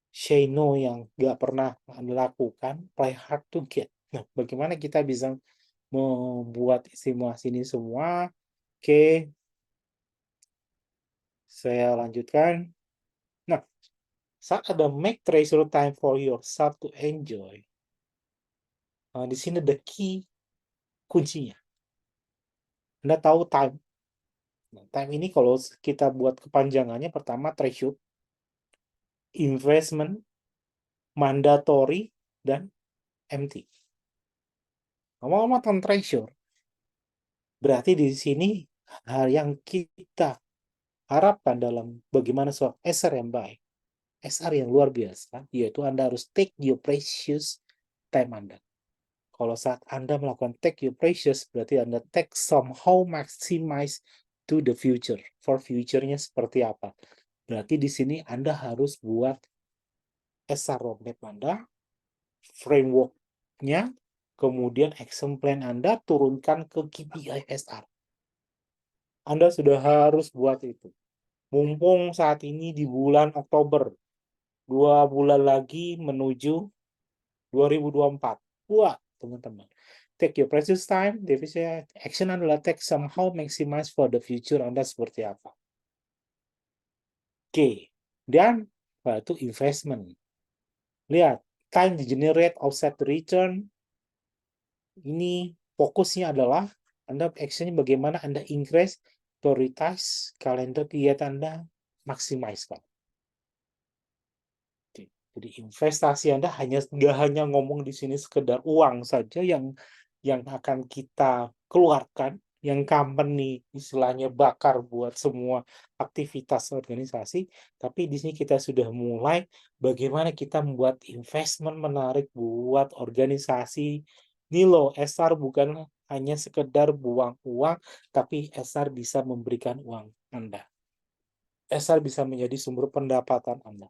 Say no yang nggak pernah Anda lakukan. Play hard to get. Nah, bagaimana kita bisa membuat simulasi ini semua? Oke, saya lanjutkan. Nah, saat ada make treasure time for yourself to enjoy, di sini the key kuncinya. Anda tahu time. Nah, time ini kalau kita buat kepanjangannya, pertama treasure, investment, mandatory, dan empty. Ngomong-ngomong tentang treasure, berarti di sini hal yang kita harapkan dalam bagaimana seorang SR yang baik, SR yang luar biasa, yaitu Anda harus take your precious time Anda. Kalau saat Anda melakukan take your precious, berarti Anda take somehow maximize to the future. For future-nya seperti apa? Berarti di sini Anda harus buat SR roadmap Anda, framework-nya, kemudian action plan Anda turunkan ke KPI SR. Anda sudah harus buat itu. Mumpung saat ini di bulan Oktober, 2 bulan lagi menuju 2024. Wah, teman-teman. Take your precious time. Definisi action adalah take somehow maximize for the future Anda seperti apa. Oke. Dan itu investment. Lihat, time to generate offset return. Ini fokusnya adalah Anda actionnya bagaimana Anda increase, prioritize, kalender kegiatan Anda, maximize. Jadi investasi Anda nggak hanya ngomong di sini sekedar uang saja yang akan kita keluarkan, yang company istilahnya bakar buat semua aktivitas organisasi, tapi di sini kita sudah mulai bagaimana kita membuat investment menarik buat organisasi. Ini loh, SR bukan hanya sekedar buang uang, tapi SR bisa memberikan uang Anda. SR bisa menjadi sumber pendapatan Anda.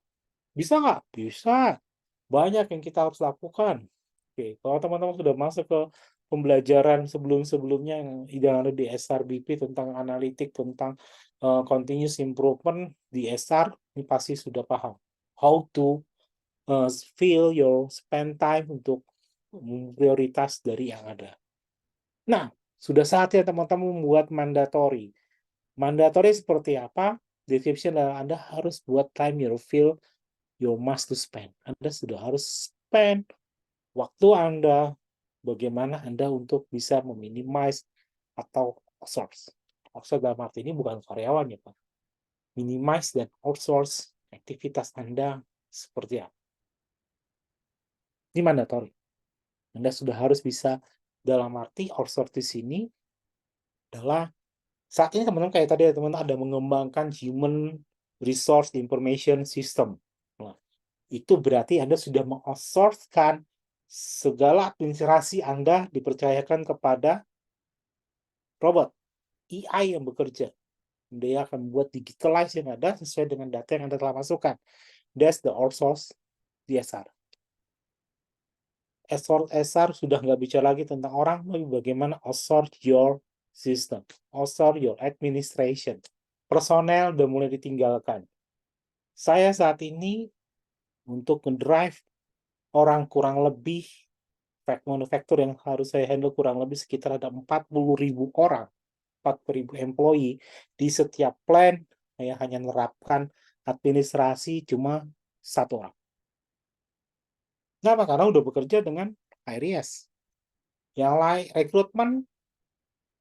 Bisa nggak? Bisa. Banyak yang kita harus lakukan. Oke, kalau teman-teman sudah masuk ke pembelajaran sebelum-sebelumnya yang ada di SRBP tentang analitik, tentang continuous improvement di SR, ini pasti sudah paham. How to spend time untuk prioritas dari yang ada. Nah, sudah saatnya teman-teman membuat mandatory. Mandatory seperti apa? Description adalah Anda harus buat time your feel you must to spend. Anda sudah harus spend waktu Anda, bagaimana Anda untuk bisa meminimize atau outsource. Outsource dalam arti ini bukan karyawan ya Pak. Minimize dan outsource aktivitas Anda seperti apa. Ini mandatory. Anda sudah harus bisa, dalam arti outsource di sini adalah saat ini teman-teman kayak tadi teman-teman ada mengembangkan human resource information system. Nah, itu berarti Anda sudah meng-outsource-kan segala administrasi Anda dipercayakan kepada robot, AI yang bekerja. Dia akan membuat digitalize yang ada sesuai dengan data yang Anda telah masukkan. That's the outsource DSR. SR sudah nggak bicara lagi tentang orang, tapi bagaimana outsource your system, outsource your administration. Personel udah mulai ditinggalkan. Saya saat ini untuk mendrive orang kurang lebih manufaktur yang harus saya handle kurang lebih sekitar ada 40.000 orang, 40.000 employee di setiap plant. Saya hanya menerapkan administrasi cuma 1 orang. Kenapa? Karena udah bekerja dengan IRS. Yang lain rekrutmen,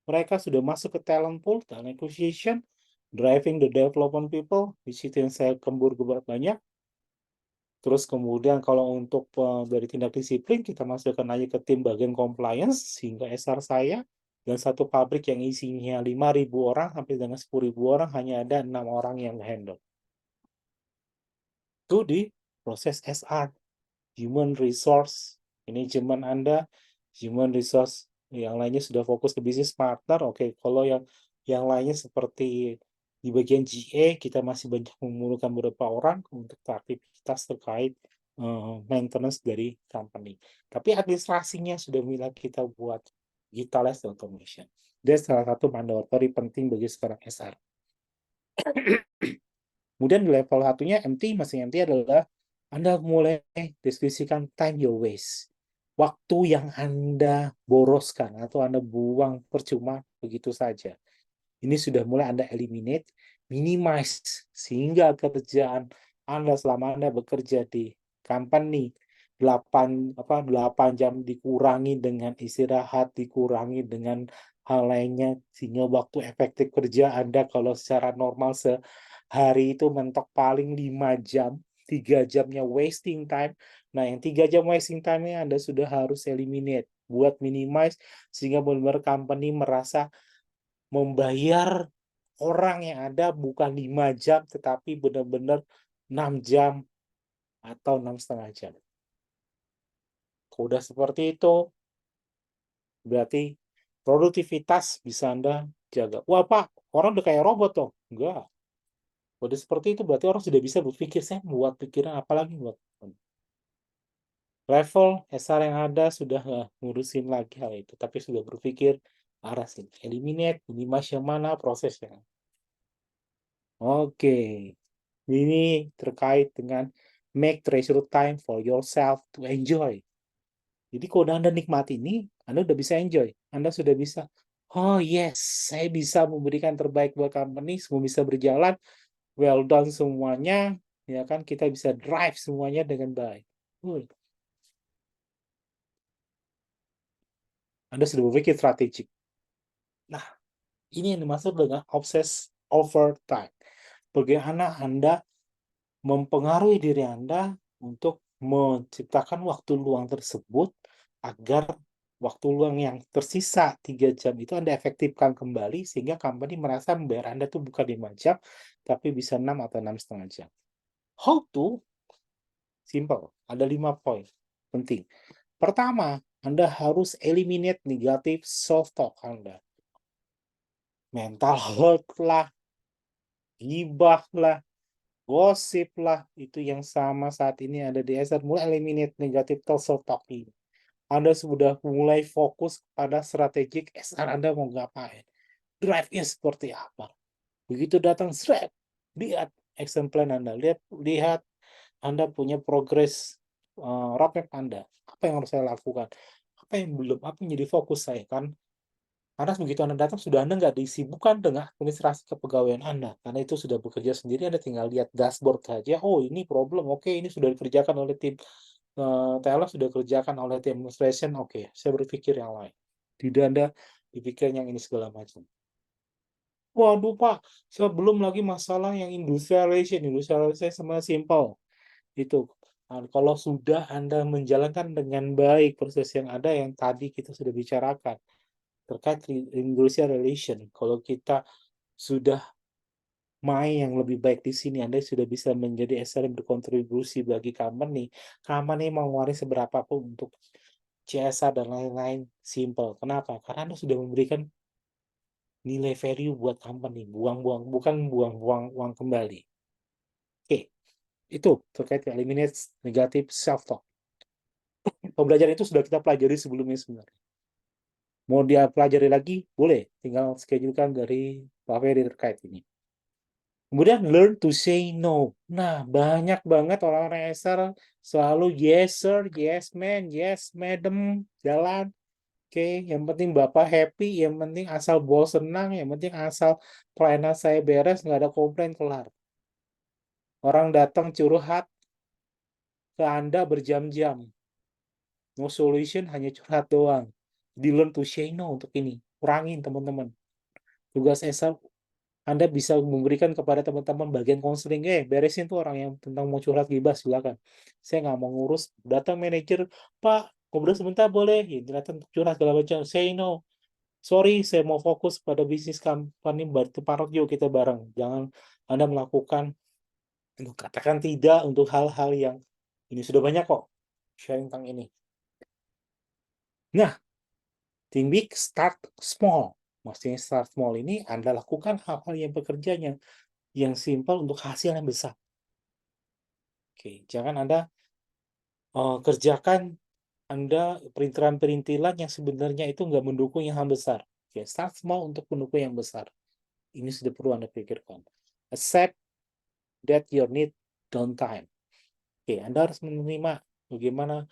mereka sudah masuk ke talent pool, talent acquisition, driving the development people. Di situ yang saya gembur-gebur banyak. Terus kemudian kalau untuk dari tindak disiplin, kita masukkan aja ke tim bagian compliance, sehingga SR saya dan satu pabrik yang isinya 5.000 orang sampai dengan 10.000 orang, hanya ada 6 orang yang handle. Itu di proses SR, Human Resource Management Anda, Human Resource, yang lainnya sudah fokus ke business partner. Oke, kalau yang lainnya seperti di bagian GA, kita masih banyak memerlukan beberapa orang untuk aktivitas terkait maintenance dari company. Tapi administrasinya sudah mulai kita buat digitalized automation. Dia salah satu mandatory penting bagi seorang SR. Kemudian di level satunya MT, masih MT adalah Anda mulai diskusikan time your waste. Waktu yang Anda boroskan atau Anda buang percuma begitu saja. Ini sudah mulai Anda eliminate, minimize, sehingga kerjaan Anda selama Anda bekerja di company 8 jam dikurangi dengan istirahat, dikurangi dengan hal lainnya, sehingga waktu efektif kerja Anda kalau secara normal sehari itu mentok paling 5 jam, 3 jamnya wasting time. Nah, yang 3 jam wasting time-nya Anda sudah harus eliminate, buat minimize, sehingga benar-benar company merasa membayar orang yang ada bukan 5 jam, tetapi benar-benar 6 jam atau 6,5 jam. Kalau udah seperti itu, berarti produktivitas bisa Anda jaga. Wah Pak, orang udah kayak robot toh. Enggak. Udah seperti itu, berarti orang sudah bisa berpikir, saya buat pikiran apa lagi buat level SR yang ada sudah nggak ngurusin lagi hal itu, tapi sudah berpikir arah sini. Eliminate, minimize yang mana prosesnya. Oke, ini terkait dengan make treasure time for yourself to enjoy. Jadi kalau Anda nikmati ini, Anda udah bisa enjoy. Anda sudah bisa, oh yes, saya bisa memberikan terbaik buat company, semua bisa berjalan, well done semuanya, ya kan, kita bisa drive semuanya dengan baik. Anda sudah berpikir strategik. Nah, ini yang dimaksud dengan obsess over time. Bagaimana Anda mempengaruhi diri Anda untuk menciptakan waktu luang tersebut agar waktu luang yang tersisa 3 jam itu Anda efektifkan kembali sehingga company merasa membayar Anda tuh bukan 5 jam tapi bisa 6 atau 6,5 jam. How to? Simple. Ada 5 poin penting. Pertama, Anda harus eliminate negative self-talk Anda. Mental health lah, gibah lah, gosip lah, itu yang sama saat ini ada di SR. Mulai eliminate negative self-talk ini. Anda sudah mulai fokus pada strategik SR Anda mau ngapain. Drive-nya seperti apa. Begitu datang, lihat action plan Anda. Lihat Anda punya progress roadmap Anda. Apa yang harus saya lakukan? Apa yang belum? Apa yang jadi fokus saya? Karena begitu Anda datang, sudah Anda nggak disibukkan dengan administrasi kepegawaian Anda. Karena itu sudah bekerja sendiri, Anda tinggal lihat dashboard saja. Oh, ini problem. Oke, ini sudah dikerjakan oleh tim Taylor, sudah dikerjakan oleh tim administration. Oke, saya berpikir yang lain. Tidak Anda dipikir yang ini segala macam. Waduh, Pak, sebelum lagi masalah yang industrialization. Industrialization sebenarnya simple. Itu. Nah, kalau sudah Anda menjalankan dengan baik proses yang ada yang tadi kita sudah bicarakan, terkait industrial relation, kalau kita sudah main yang lebih baik di sini, Anda sudah bisa menjadi SR yang berkontribusi bagi company mau ngeluarin seberapa pun untuk CSR dan lain-lain, simple. Kenapa? Karena Anda sudah memberikan nilai value buat company, bukan buang-buang uang kembali. Oke, itu terkait eliminate negative self-talk. Pembelajaran itu sudah kita pelajari sebelumnya sebenarnya. Mau dia pelajari lagi, boleh. Tinggal schedulekan dari Pak Ferry terkait ini. Kemudian learn to say no. Nah, banyak banget orang-orang SR selalu yes sir, yes man, yes madam, jalan. Oke, yang penting Bapak happy, yang penting asal bos senang, yang penting asal pelayanan saya beres, nggak ada komplain, kelar. Orang datang curhat ke Anda berjam-jam. No solution, hanya curhat doang. Di learn to say no untuk ini. Kurangin, teman-teman. Tugas SR, Anda bisa memberikan kepada teman-teman bagian konseling, beresin tuh orang yang tentang mau curhat gibah, silakan. Saya nggak mau ngurus, datang manajer, Pak, ngobrol sebentar boleh? Ya, datang curhat segala macam, say no. Sorry, saya mau fokus pada bisnis company, parot yuk kita bareng. Jangan Anda melakukan, katakan tidak untuk hal-hal yang ini sudah banyak kok sharing tentang ini. Nah, think big, start small. Maksudnya start small ini Anda lakukan hal-hal yang pekerjaannya yang simple untuk hasil yang besar. Oke, jangan Anda kerjakan Anda perintilan-perintilan yang sebenarnya itu nggak mendukung yang besar. Oke, start small untuk mendukung yang besar. Ini sudah perlu Anda pikirkan. Accept that you need downtime. Oke, Anda harus menerima bagaimana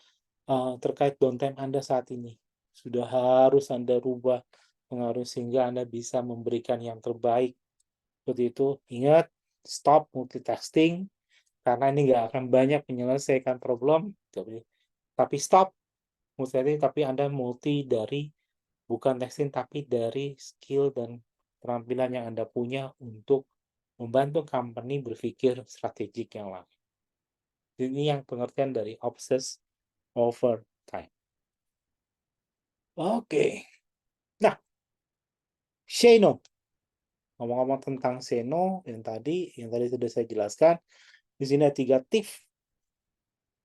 terkait downtime Anda saat ini. Sudah harus Anda rubah pengaruh sehingga Anda bisa memberikan yang terbaik. Seperti itu, ingat, stop multitasking, karena ini nggak akan banyak menyelesaikan problem, tapi stop multitasking, tapi Anda multi dari, bukan testing, tapi dari skill dan keterampilan yang Anda punya untuk membantu company berpikir strategik yang lain. Ini yang pengertian dari obsess over time. Oke. Nah, say no. Ngomong-ngomong tentang say no, yang tadi sudah saya jelaskan, di sini ada 3 tips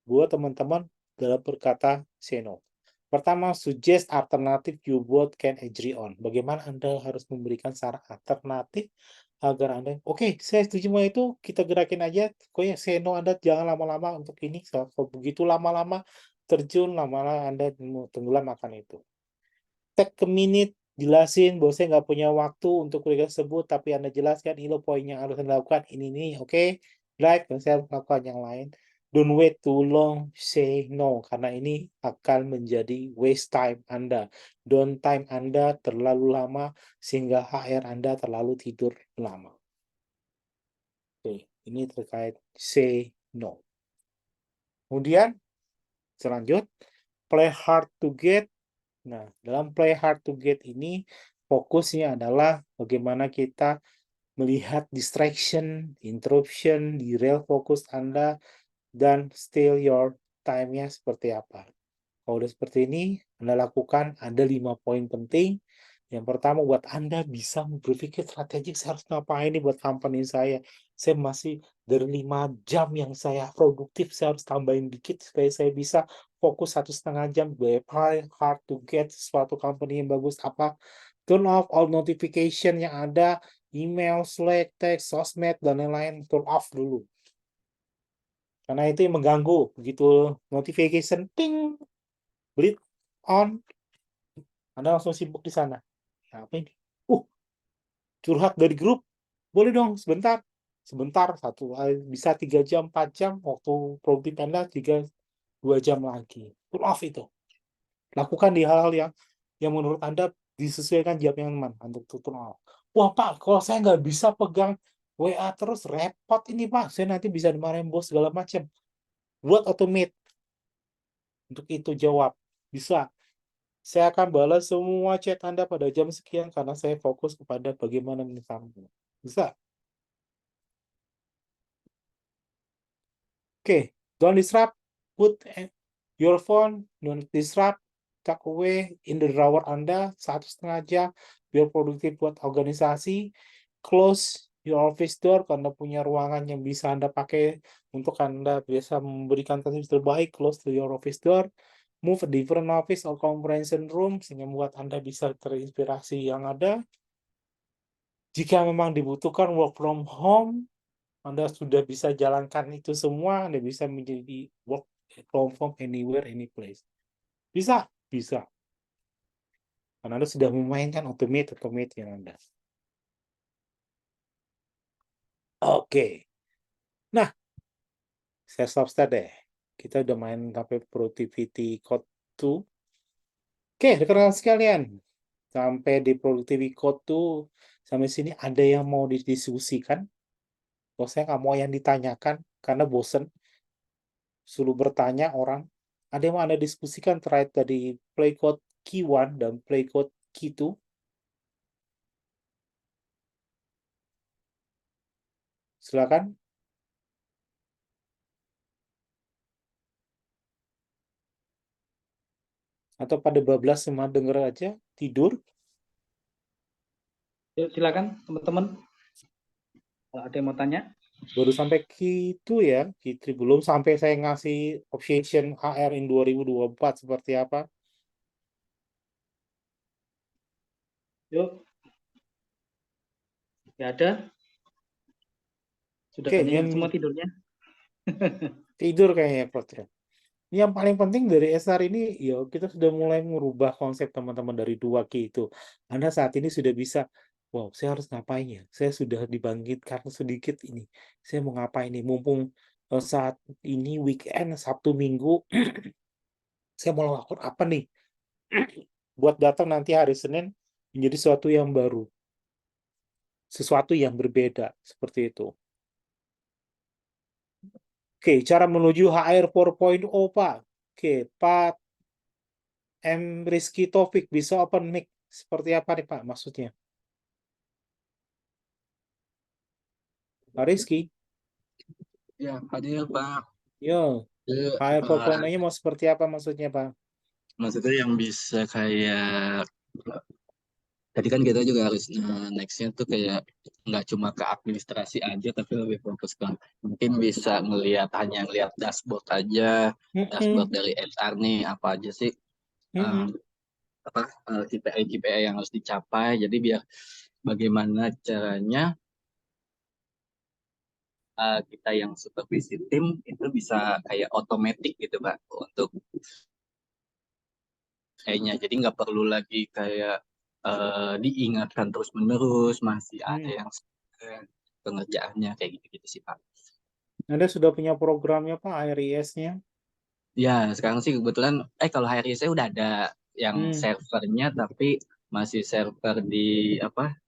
buat teman-teman dalam berkata say no. Pertama, suggest alternatif you both can agree on. Bagaimana Anda harus memberikan saran alternatif agar Anda, oke, saya setuju sama itu, kita gerakin aja. Pokoknya say no Anda jangan lama-lama untuk ini. Kalau begitu lama-lama terjun, lama-lama Anda tenggelam akan itu. Take a minute, jelasin bahwa saya nggak punya waktu untuk kuliah tersebut, tapi Anda jelaskan ini loh poin yang harus Anda lakukan, ini, oke, drive, dan saya lakukan yang lain. Don't wait too long, say no, karena ini akan menjadi waste time Anda. Don't time Anda terlalu lama, sehingga HR Anda terlalu tidur lama. Oke, ini terkait say no. Kemudian, selanjut, play hard to get. Nah, dalam play hard to get ini, fokusnya adalah bagaimana kita melihat distraction, interruption, derail fokus Anda, dan steal your time-nya seperti apa. Kalau udah seperti ini, Anda lakukan, ada 5 poin penting. Yang pertama, buat Anda bisa berpikir strategik, saya harus ngapain nih buat company saya. Saya masih dari 5 jam yang saya produktif, saya harus tambahin dikit supaya saya bisa fokus 1,5 jam. Play hard to get suatu company yang bagus. Apa? Turn off all notification yang ada, email, Slack, text, sosmed, dan lain-lain. Turn off dulu. Karena itu yang mengganggu. Begitu notification, ting, bleed on, Anda langsung sibuk di sana. Nah, apa ini? Curhat dari grup. Boleh dong, sebentar. Sebentar, bisa 3 jam, 4 jam, waktu produktif Anda 2 jam lagi. Turn off itu. Lakukan di hal-hal yang menurut Anda disesuaikan jam yang aman untuk turn off. Wah Pak, kalau saya nggak bisa pegang WA terus, repot ini Pak. Saya nanti bisa dimarahin bos segala macam. Buat automate. Untuk itu jawab. Bisa. Saya akan balas semua chat Anda pada jam sekian karena saya fokus kepada bagaimana menyambung. Bisa. Oke, don't disrupt. Put your phone, don't disrupt. Tuck away in the drawer Anda 1,5 jam biar produktif buat organisasi. Close your office door karena punya ruangan yang bisa Anda pakai untuk Anda biasa memberikan service terbaik. Close to your office door. Move a different office or conference room sehingga membuat Anda bisa terinspirasi yang ada. Jika memang dibutuhkan work from home, Anda sudah bisa jalankan itu semua, Anda bisa menjadi work from home anywhere, any place. Bisa, bisa. Karena Anda sudah memainkan automate yang Anda. Oke. Nah, saya stop deh. Kita udah main sampai productivity code 2. Oke, rekan-rekan sekalian. Sampai di productivity code 2, sampai sini ada yang mau didiskusikan? Kalau saya nggak mau yang ditanyakan, karena bosen. Suruh bertanya orang. Ada yang mau Anda diskusikan terkait dari play code key 1 dan play code key 2? Silakan. Atau pada bablas semua denger aja, tidur. Yuk, silakan teman-teman. Kalau ada yang mau tanya. Baru sampai key 2 ya, key 3. Belum sampai saya ngasih obsession HR in 2024 seperti apa. Yuk. Ya ada. Sudah Oke, nyenyak yang semua tidurnya. tidur kayaknya, Coach. Yang paling penting dari SR ini, ya kita sudah mulai merubah konsep teman-teman dari 2Q itu. Anda saat ini sudah bisa, wow, saya harus ngapain ya? Saya sudah dibangkitkan sedikit ini. Saya mau ngapain nih? Mumpung saat ini weekend, Sabtu, Minggu, saya mau lakukan apa nih? Buat datang nanti hari Senin menjadi sesuatu yang baru. Sesuatu yang berbeda, seperti itu. Oke, cara menuju HR 4.0, Pak. Oke, Pak Rizky Taufik bisa open mic. Seperti apa nih Pak maksudnya? Pak Rizky? Ya, hadir Pak. Yo, Itu, HR 4.0-nya mau seperti apa maksudnya Pak? maksudnya yang bisa kayak tadi kan kita juga harus nextnya tuh kayak nggak cuma ke administrasi aja tapi lebih fokus ke mungkin bisa hanya ngelihat dashboard aja, dashboard dari HR nih apa aja sih KPI yang harus dicapai. Jadi biar bagaimana caranya kita yang supervisi tim itu bisa kayak otomatis gitu Pak untuk kayaknya. Jadi nggak perlu lagi kayak diingatkan terus-menerus, masih ada yang pengerjaannya kayak gitu-gitu sih Pak. Anda sudah punya programnya Pak, HRIS-nya? Ya, sekarang sih kebetulan, kalau HRIS saya udah ada yang Hmm. servernya, tapi masih server di apa?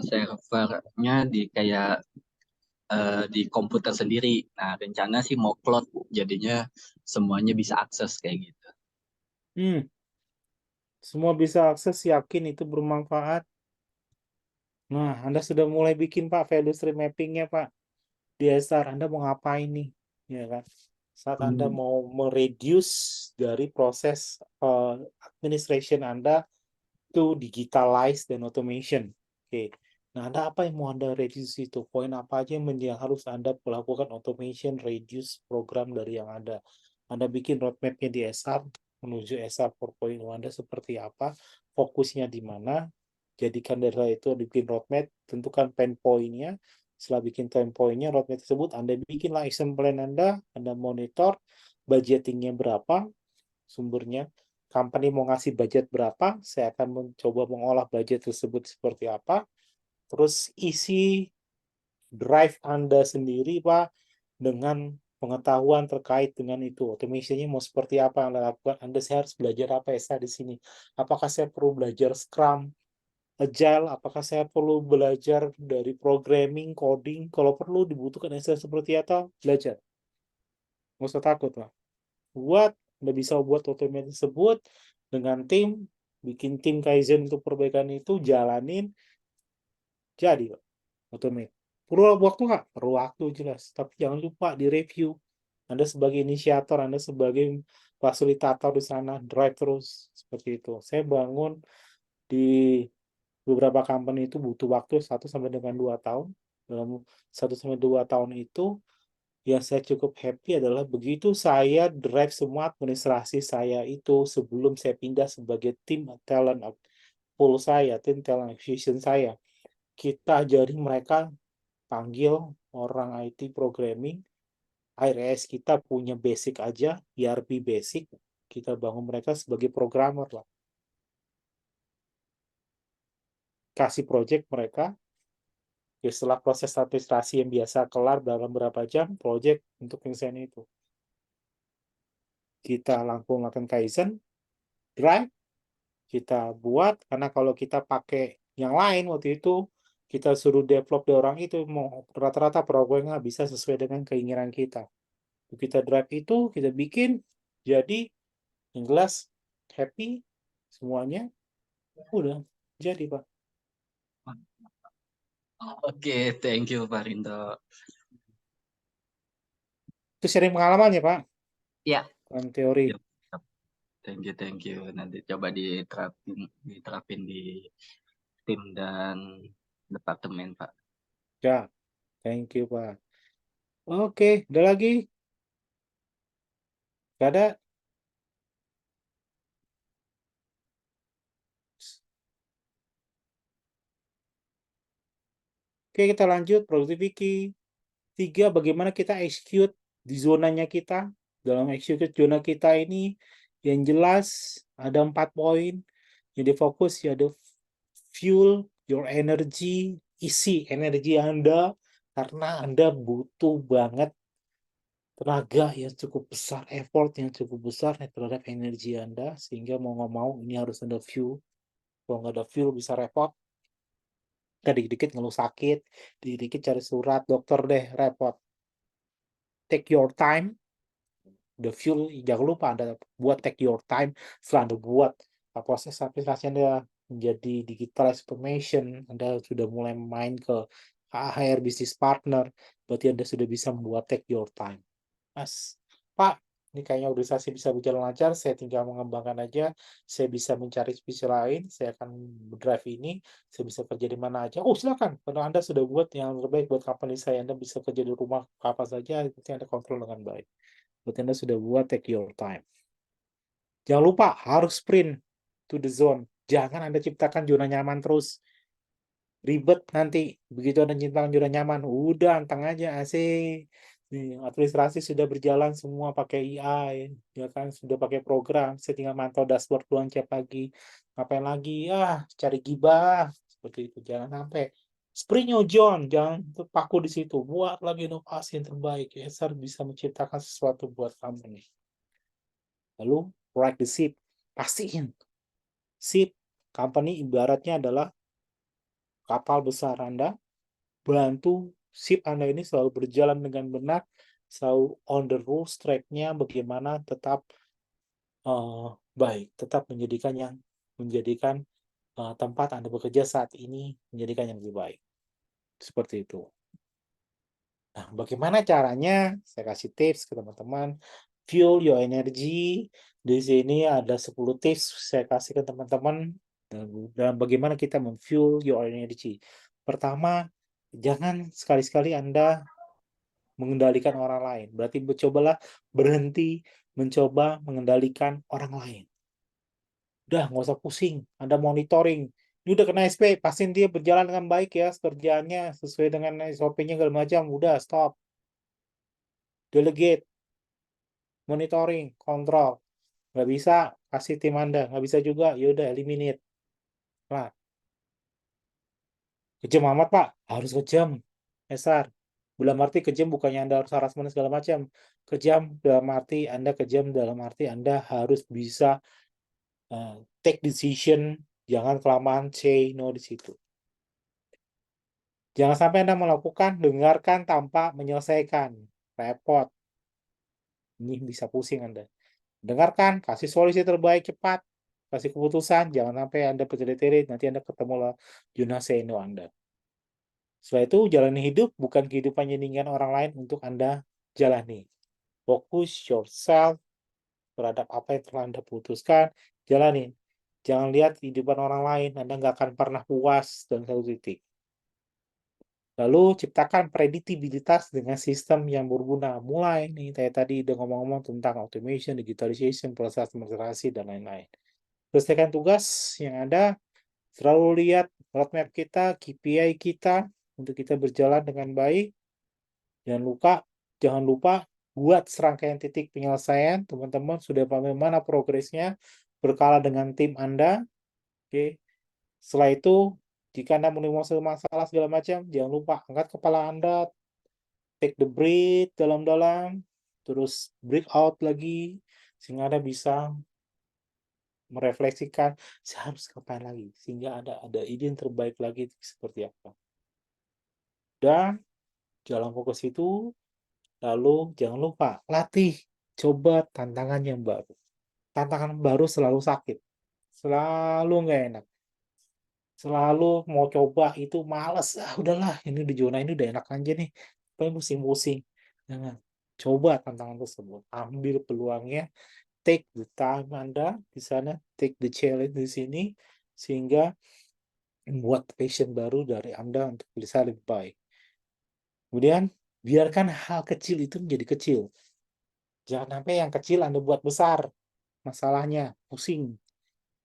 Servernya di kayak di komputer sendiri. Nah, rencana sih mau cloud, jadinya semuanya bisa akses kayak gitu. Hmm. Semua bisa akses, yakin itu bermanfaat. Nah, Anda sudah mulai bikin Pak value stream mapping-nya Pak. Di SR Anda mau ngapain nih? Ya kan? Saat Anda Hmm. mau mereduce dari proses administration Anda to digitalize dan automation. Oke. Nah, Anda apa yang mau Anda reduce itu? Poin apa aja yang harus Anda lakukan automation, reduce program dari yang ada? Anda bikin roadmap-nya di SR menuju SR 4.0 Anda seperti apa? Fokusnya di mana? Jadikan dari itu bikin roadmap, tentukan pain point-nya. Setelah bikin pain point-nya, roadmap tersebut Anda bikinlah action plan Anda monitor budgeting-nya berapa, sumbernya, company mau ngasih budget berapa, saya akan mencoba mengolah budget tersebut seperti apa, terus isi drive Anda sendiri Pak, dengan pengetahuan terkait dengan itu, automation-nya mau seperti apa yang Anda lakukan, saya harus belajar apa ya di sini, apakah saya perlu belajar Scrum, Agile, apakah saya perlu belajar dari programming, coding, kalau perlu dibutuhkan seperti apa, belajar, nggak usah takut Pak. Anda bisa buat automation tersebut dengan tim, bikin tim Kaizen untuk perbaikan itu, jalanin, jadi Pak, automate. Perlu waktu nggak? Perlu waktu jelas, tapi jangan lupa di review. Anda sebagai inisiator, Anda sebagai fasilitator di sana, drive terus, seperti itu. Saya bangun di beberapa company itu butuh waktu 1 sampai 2 tahun. Dalam 1 sampai 2 tahun itu, yang saya cukup happy adalah begitu saya drive semua administrasi saya itu sebelum saya pindah sebagai tim talent pool saya, tim talent acquisition saya. Kita ajari mereka panggil orang IT programming, IRS kita punya basic aja, ERP basic, kita bangun mereka sebagai programmer lah. Kasih project mereka, setelah proses administrasi yang biasa kelar dalam berapa jam, project untuk penyelesaian itu. Kita langsung lakukan Kaizen, drive, kita buat, karena kalau kita pakai yang lain waktu itu, kita suruh develop di orang itu, mau rata-rata programnya nggak bisa sesuai dengan keinginan kita. Kita drive itu, kita bikin, jadi yang jelas happy semuanya, udah jadi Pak. Oke, thank you Pak Rindo. Itu sharing pengalaman ya Pak, Ya. kan teori. Yap. Thank you. Nanti coba diterapin di tim dan departemen, Pak. Ya, thank you Pak. Oke, ada lagi? Gak ada? Oke, kita lanjut. Productivity 3, bagaimana kita execute di zonanya kita. Dalam execute zona kita ini, yang jelas ada 4 poin. Yang difokus ya ada fuel, your energy, isi energi Anda, karena Anda butuh banget tenaga yang cukup besar, effort yang cukup besar terhadap energi Anda, sehingga mau nggak mau ini harus ada fuel. Kalau nggak ada fuel bisa repot. Dikit-dikit ngeluh sakit, dikit-dikit cari surat dokter deh, repot. Take your time, the fuel, jangan lupa Anda buat take your time. Setelah Anda buat proses aplikasi Anda menjadi digital automation, Anda sudah mulai main ke HR business partner, berarti Anda sudah bisa membuat take your time. Mas, Pak, ini kayaknya organisasi bisa berjalan lancar, saya tinggal mengembangkan aja, saya bisa mencari spesial lain, saya akan drive ini, saya bisa kerja di mana aja. Oh, silakan, kalau Anda sudah buat yang terbaik buat company saya, Anda bisa kerja di rumah apa saja, itu Anda kontrol dengan baik. Berarti Anda sudah buat take your time. Jangan lupa, harus sprint to the zone. Jangan Anda ciptakan zona nyaman terus. Ribet nanti. Begitu Anda ciptakan zona nyaman, udah anteng aja, asik. Administrasi sudah berjalan semua pakai AI, ya kan, sudah pakai program, saya tinggal mantau dashboard doang tiap pagi. Ngapain lagi? Cari gibah. Seperti itu, jangan sampai. Sprinyo John, jangan terpaku di situ. Buat lagi inovasi yang terbaik. Eser bisa menciptakan sesuatu buat company. Lalu, right the ship. Pastiin. Ship, company ibaratnya adalah kapal besar Anda. Bantu ship Anda ini selalu berjalan dengan benar. Selalu on the rules, track-nya bagaimana tetap baik. Tetap menjadikan tempat Anda bekerja saat ini menjadikan yang lebih baik. Seperti itu. Nah, bagaimana caranya? Saya kasih tips ke teman-teman. Fuel your energy. Di sini ada 10 tips saya kasih ke teman-teman dalam bagaimana kita memfuel your energy. Pertama, jangan sekali-sekali Anda mengendalikan orang lain. Berarti cobalah berhenti mencoba mengendalikan orang lain. Udah, nggak usah pusing. Anda monitoring. Ini udah kena SP, pastiin dia berjalan dengan baik ya, kerjaannya sesuai dengan SOP-nya segala macam. Udah, stop. Delegate, monitoring, kontrol. Nggak bisa, kasih tim Anda. Nggak bisa juga, yaudah, eliminate. Nah, kejam amat, Pak. Harus kejam. Esar. Dalam arti kejam bukannya Anda harus harassment segala macam. Kejam dalam arti Anda kejam dalam arti Anda harus bisa take decision, jangan kelamaan say no di situ. Jangan sampai Anda melakukan, dengarkan tanpa menyelesaikan. Repot. Ini bisa pusing Anda. Dengarkan, kasih solusi terbaik cepat. Kasih keputusan, jangan sampai Anda bertele-tele, nanti Anda ketemu zona seno Anda. Setelah itu, jalani hidup bukan kehidupan nyeningkan orang lain untuk Anda jalani. Fokus yourself terhadap apa yang telah Anda putuskan, jalanin. Jangan lihat kehidupan orang lain, Anda nggak akan pernah puas dalam satu titik. Lalu ciptakan prediktibilitas dengan sistem yang berguna. Mulai nih, saya tadi udah ngomong-ngomong tentang automation, digitalization, proses administrasi, dan lain-lain. Selesaikan tugas yang ada, selalu lihat roadmap kita, KPI kita, untuk kita berjalan dengan baik. Jangan lupa buat serangkaian titik penyelesaian. Teman-teman sudah paham mana progresnya, berkala dengan tim Anda. Oke. Setelah itu, jika Anda menemukan masalah segala macam, jangan lupa angkat kepala Anda, take the breath dalam-dalam, terus breathe out lagi, sehingga Anda bisa merefleksikan, saya harus ngapain lagi, sehingga ada ide yang terbaik lagi seperti apa. Dan jalan fokus itu, lalu jangan lupa latih, coba tantangan yang baru. Tantangan baru selalu sakit, selalu nggak enak. Selalu mau coba itu males, udahlah ini di zona ini udah enak aja nih, apa pusing-pusing. Jangan, coba tantangan tersebut, ambil peluangnya, take the time Anda di sana, take the challenge di sini, sehingga membuat passion baru dari Anda untuk bisa lebih baik. Kemudian, biarkan hal kecil itu menjadi kecil. Jangan sampai yang kecil Anda buat besar, masalahnya, pusing.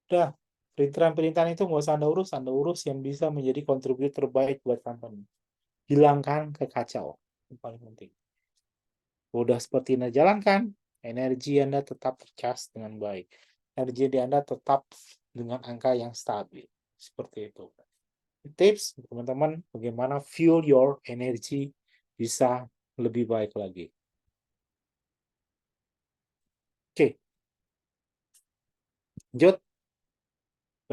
Udah, perintilan-perintilan itu nggak usah Anda urus yang bisa menjadi kontributor terbaik buat company. Hilangkan kekacauan, yang paling penting. Udah seperti Anda jalankan, energi Anda tetap tercas dengan baik. Energi di Anda tetap dengan angka yang stabil. Seperti itu. Tips, teman-teman, bagaimana fuel your energy bisa lebih baik lagi. Oke. Lanjut.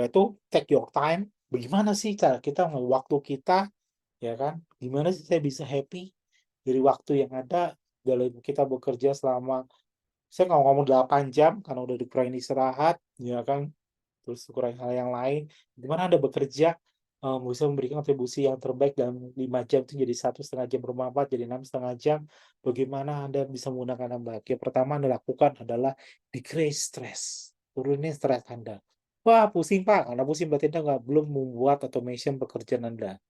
Yaitu take your time. Bagaimana sih cara kita waktu kita, ya kan? Gimana sih saya bisa happy dari waktu yang ada dalam kita bekerja selama, saya nggak ngomong 8 jam karena udah dikurangin istirahat, ya kan? Terus kurang hal yang lain. Gimana Anda bekerja bisa memberikan kontribusi yang terbaik dalam 5 jam itu jadi 1,5 jam bermanfaat, jadi 6,5 jam. Bagaimana Anda bisa menggunakan Anda? Yang pertama Anda lakukan adalah decrease stress. Turunin stres Anda. Wah, pusing Pak. Anda pusing berarti Anda belum membuat automation pekerjaan Anda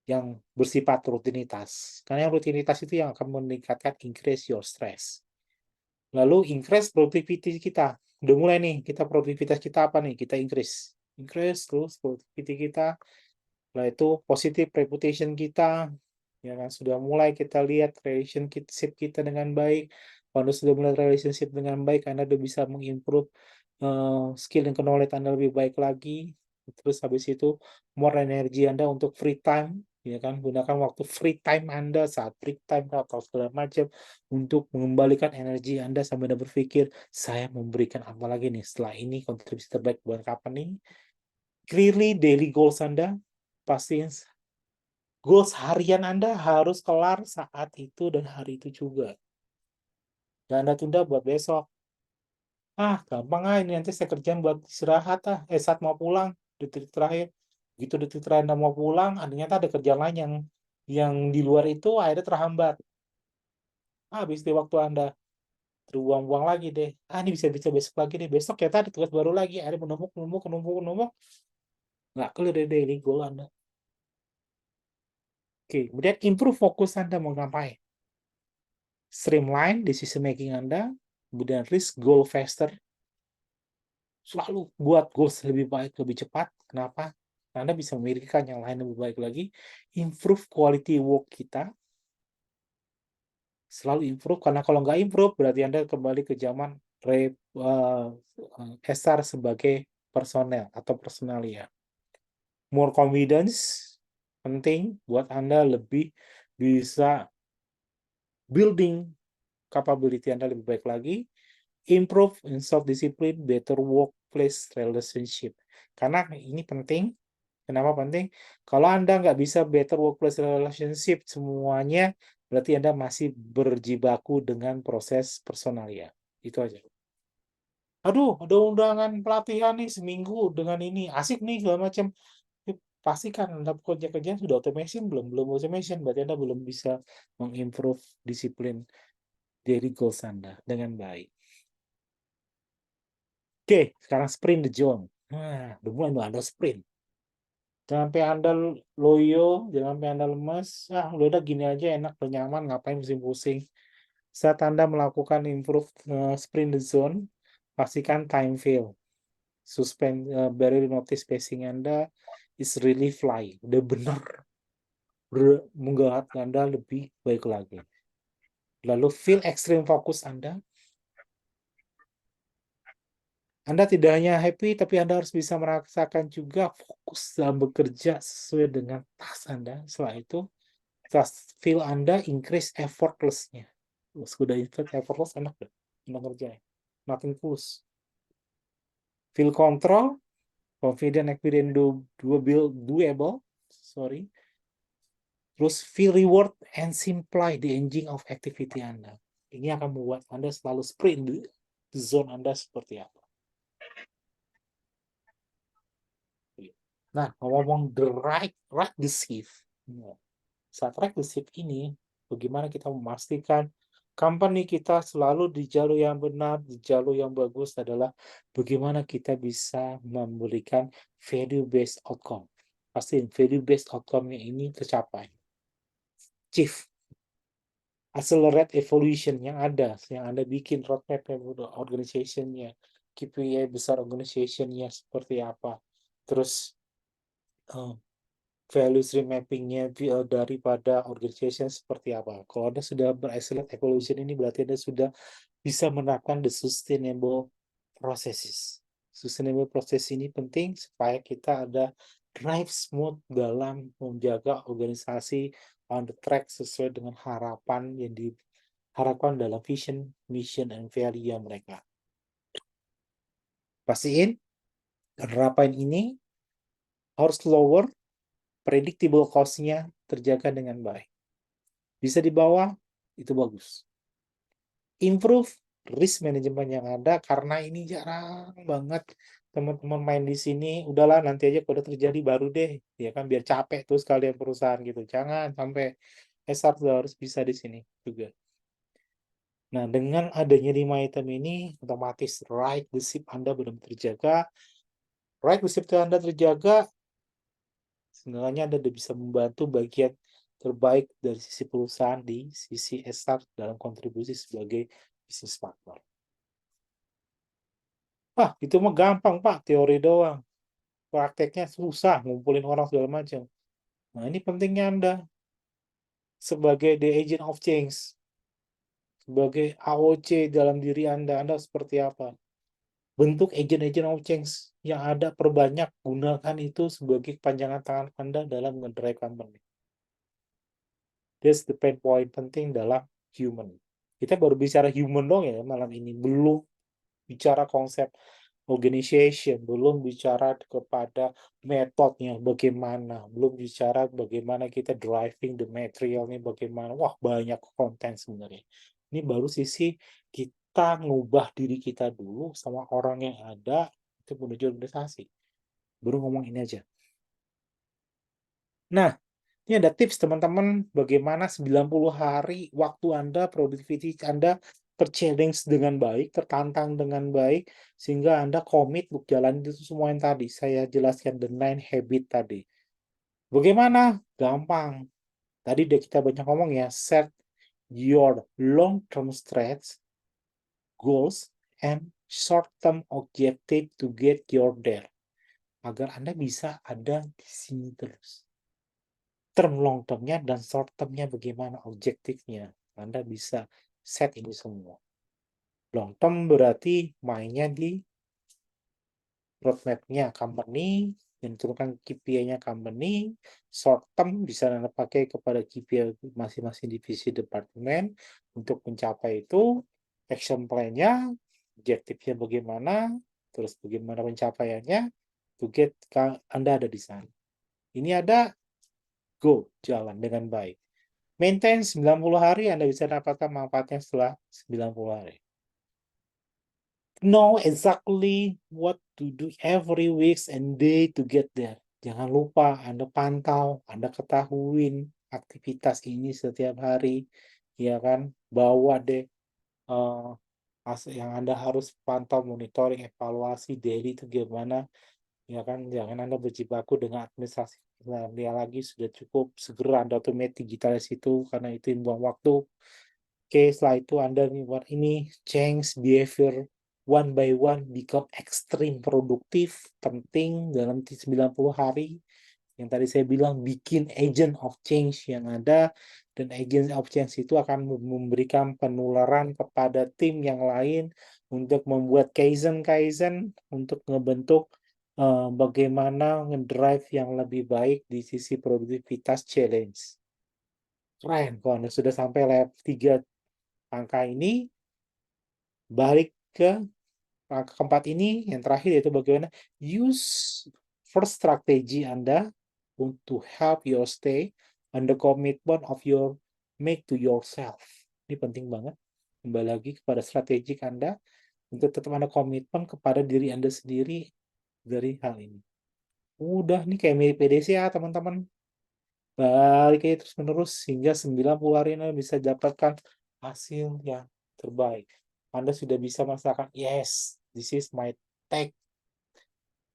yang bersifat rutinitas. Karena yang rutinitas itu yang akan meningkatkan increase your stress. Lalu increase productivity kita. Udah mulai nih, kita produktivitas kita apa nih? Kita increase terus productivity kita. Setelah itu positive reputation kita, ya kan, sudah mulai kita lihat relationship kita dengan baik. Kalau sudah mulai relationship dengan baik, Anda udah bisa mengimprove skill dan knowledge Anda lebih baik lagi. Terus habis itu more energi Anda untuk free time, ya kan? Gunakan waktu free time Anda saat break time atau segala macam untuk mengembalikan energi Anda sambil Anda berpikir, saya memberikan apa lagi nih setelah ini, kontribusi terbaik buat kapan nih? Clearly daily goals Anda, pastiin goals harian Anda harus kelar saat itu dan hari itu juga. Dan Anda tunda buat besok. Gampang ini nanti saya kerjaan buat istirahat saat mau pulang, detik terakhir. Gitu detik terakhir Anda mau pulang, ternyata ada kerjaan lain yang di luar itu akhirnya terhambat. Habis deh waktu Anda terbuang-buang lagi deh. Ini bisa besok lagi deh. Besok ya tadi tugas baru lagi, akhirnya menumpuk. Nggak clear deh daily goal Anda. Oke, kemudian improve fokus Anda mau ngapain. Streamline decision making Anda, kemudian risk goal faster. Selalu buat goals lebih baik, lebih cepat. Kenapa? Anda bisa memikirkan yang lain lebih baik lagi. Improve quality work kita. Selalu improve, karena kalau nggak improve, berarti Anda kembali ke zaman SR sebagai personel atau personalia. More confidence, penting buat Anda lebih bisa building capability Anda lebih baik lagi. Improve in self-discipline, better workplace relationship. Karena ini penting. Kenapa penting? Kalau Anda nggak bisa better workplace relationship semuanya, berarti Anda masih berjibaku dengan proses personalia. Itu aja. Aduh, ada undangan pelatihan nih seminggu dengan ini. Asik nih, segala macam. Pastikan Anda kerja-kerja sudah automation belum? Belum automation, berarti Anda belum bisa mengimprove disiplin daily goals Anda dengan baik. Oke, sekarang sprint the zone. Udah mulai ada sprint. Jangan sampai Anda loyo, jangan sampai Anda lemas. Udah gini aja enak, udah nyaman, ngapain pusing-pusing. Saat Anda melakukan improve sprint the zone, pastikan time fail. Suspend barrier notice spacing Anda is really fly. Udah benar. Menggerak Anda lebih baik lagi. Lalu feel extreme fokus Anda. Anda tidak hanya happy, tapi Anda harus bisa merasakan juga fokus dalam bekerja sesuai dengan task Anda. Setelah itu, feel Anda increase effortless-nya. Sudah increase effortless, enak deh. Anda ngerjain. Nothing push. Feel control, confident, experience, doable. Sorry. Terus feel reward and simplify the engine of activity Anda. Ini akan membuat Anda selalu sprint di zone Anda seperti apa. Nah, ngomong the right deceive. Saat right deceive ini, bagaimana kita memastikan company kita selalu di jalur yang benar, di jalur yang bagus adalah bagaimana kita bisa memberikan value-based outcome. Pasti value-based outcome-nya ini tercapai. Chief, accelerate evolution yang ada, yang Anda bikin roadmap organization-nya, KPI besar organization-nya seperti apa. Terus values remapping-nya daripada organization seperti apa. Kalau Anda sudah ber-accelerate evolution ini, berarti Anda sudah bisa menerapkan the sustainable processes. Sustainable process ini penting supaya kita ada drive smooth dalam menjaga organisasi on the track sesuai dengan harapan yang diharapkan dalam vision, mission, and value mereka. Pastiin penerapan ini harus lower, predictable cost-nya terjaga dengan baik. Bisa di bawah, itu bagus. Improve risk management yang ada, karena ini jarang banget teman-teman main di sini. Udahlah, nanti aja kalau terjadi baru deh, ya kan, biar capek tuh sekalian perusahaan gitu. Jangan sampai SR harus bisa di sini juga. Nah, dengan adanya 5 item ini, otomatis right receipt Anda benar-benar terjaga. Right receipt Anda terjaga, sebenarnya Anda bisa membantu bagian terbaik dari sisi perusahaan di sisi SR dalam kontribusi sebagai bisnis partner. Itu mah gampang, Pak, teori doang. Prakteknya susah, ngumpulin orang segala macam. Nah, ini pentingnya Anda sebagai the agent of change, sebagai AOC dalam diri Anda seperti apa? bentuk agent of change yang ada perbanyak, gunakan itu sebagai kepanjangan tangan Anda dalam mendrive company. That's the point penting dalam human. Kita baru bicara human dong ya malam ini, belum bicara konsep organization, belum bicara kepada metodenya bagaimana, belum bicara bagaimana kita driving the materialnya bagaimana. Wah, banyak konten sebenarnya. Ini baru sisi kita ngubah diri kita dulu sama orang yang ada itu menuju organisasi. Baru ngomong ini aja. Nah, ini ada tips teman-teman bagaimana 90 hari waktu Anda, productivity Anda ter-challenge dengan baik, tertantang dengan baik, sehingga Anda komit untuk jalan itu semua yang tadi. Saya jelaskan the 9 habit tadi. Bagaimana? Gampang. Tadi udah kita banyak ngomong ya, set your long-term stretch, goals, and short-term objective to get your there. Agar Anda bisa ada di sini terus. Term long term-nya dan short term-nya bagaimana objektifnya. Anda bisa set ini semua. Long term berarti mainnya di roadmap-nya company, dan turunkan KPI-nya company. Short term bisa Anda pakai kepada KPI masing-masing divisi departemen untuk mencapai itu. Action plan-nya, objektifnya bagaimana, terus bagaimana pencapaiannya, to get Anda ada di sana. Ini ada go, jalan dengan baik. Maintain 90 hari, Anda bisa dapatkan manfaatnya setelah 90 hari. Know exactly what to do every week and day to get there. Jangan lupa Anda pantau, Anda ketahuin aktivitas ini setiap hari, ya kan? Bawa deh yang Anda harus pantau, monitoring, evaluasi daily itu gimana, ya kan? Jangan Anda berjibaku dengan administrasi. Nah, dia lagi sudah cukup segera Anda automate digitalis itu karena itu yang buang waktu. Oke, setelah itu Anda buat ini change behavior one by one, become extreme produktif, penting dalam 90 hari. Yang tadi saya bilang bikin agent of change yang ada, dan agent of change itu akan memberikan penularan kepada tim yang lain untuk membuat kaizen untuk ngebentuk bagaimana ngedrive yang lebih baik di sisi produktivitas challenge. Keren, kalau Anda sudah sampai level 3 angka ini, balik ke angka keempat ini, yang terakhir yaitu bagaimana use first strategi Anda untuk help your stay and the commitment of your make to yourself. Ini penting banget. Kembali lagi kepada strategi Anda untuk tetap Anda komitmen kepada diri Anda sendiri dari hal ini. Udah nih kayak mirip PDCA teman-teman. Balik aja terus menerus hingga 90 hari Anda bisa dapatkan hasil yang terbaik. Anda sudah bisa merasakan, yes, this is my take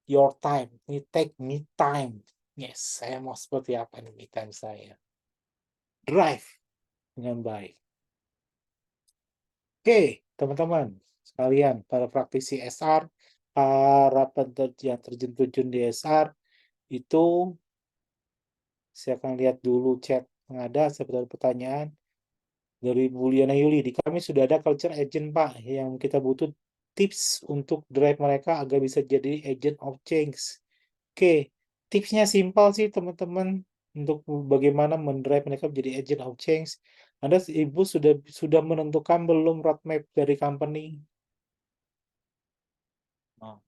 your time. Ini take me time. Yes, saya mau seperti apa nih me time saya. Drive dengan baik. Oke, teman-teman sekalian, para praktisi SR, para yang terjun di SR, itu saya akan lihat dulu chat yang ada, seperti pertanyaan dari Buliana Yuli. Di kami sudah ada culture agent, Pak, yang kita butuh tips untuk drive mereka agar bisa jadi agent of change. Oke, tipsnya simpel sih, teman-teman, untuk bagaimana mendrive mereka menjadi agent of change. Anda, Ibu, sudah menentukan belum roadmap dari company? Nah,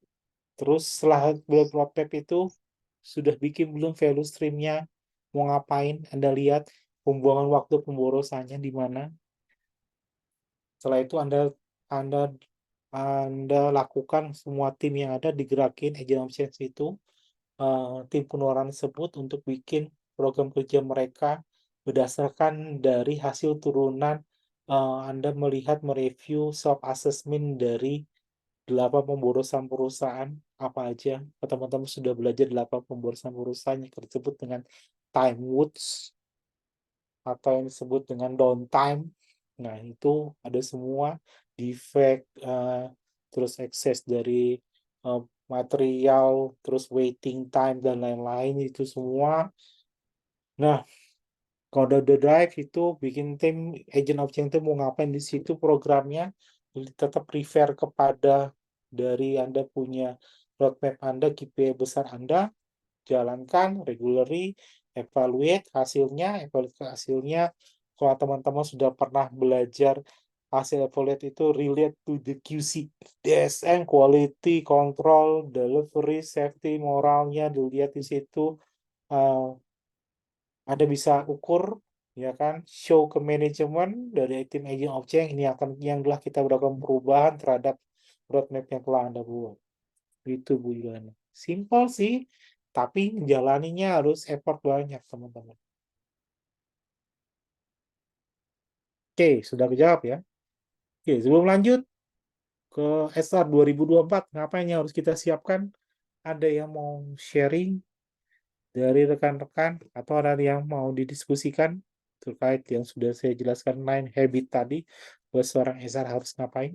terus setelah roadmap itu, sudah bikin belum value stream-nya? Mau ngapain? Anda lihat pembuangan waktu pemborosannya di mana? Setelah itu Anda lakukan semua tim yang ada digerakin agent of change itu, tim penularan tersebut untuk bikin program kerja mereka berdasarkan dari hasil turunan Anda melihat mereview self assessment dari 8 pemborosan perusahaan apa aja. Teman-teman sudah belajar 8 pemborosan perusahaan yang disebut dengan time woods atau yang disebut dengan downtime. Nah, itu ada semua defect, terus excess dari material, terus waiting time, dan lain-lain itu semua. Nah, kalau udah drive itu bikin tim agent of change itu mau ngapain di situ programnya, tetap refer kepada dari Anda punya roadmap Anda, KPI besar Anda, jalankan, regularly, evaluate hasilnya. Kalau teman-teman sudah pernah belajar hasil evaluate itu relate to the QC, DSM, quality control, delivery, safety, moralnya dilihat di situ. Anda bisa ukur, ya kan, show ke manajemen dari tim agent of change, ini akan yang telah kita berikan perubahan terhadap roadmap yang telah Anda buat. Itu Bu Yuliana. Simple sih, tapi menjalaninya harus effort banyak, teman-teman. Oke, sudah kejawab ya. Oke, sebelum lanjut ke SR 2024, ngapain yang harus kita siapkan? Ada yang mau sharing dari rekan-rekan atau ada yang mau didiskusikan terkait yang sudah saya jelaskan 9 habit tadi buat seorang SR harus ngapain?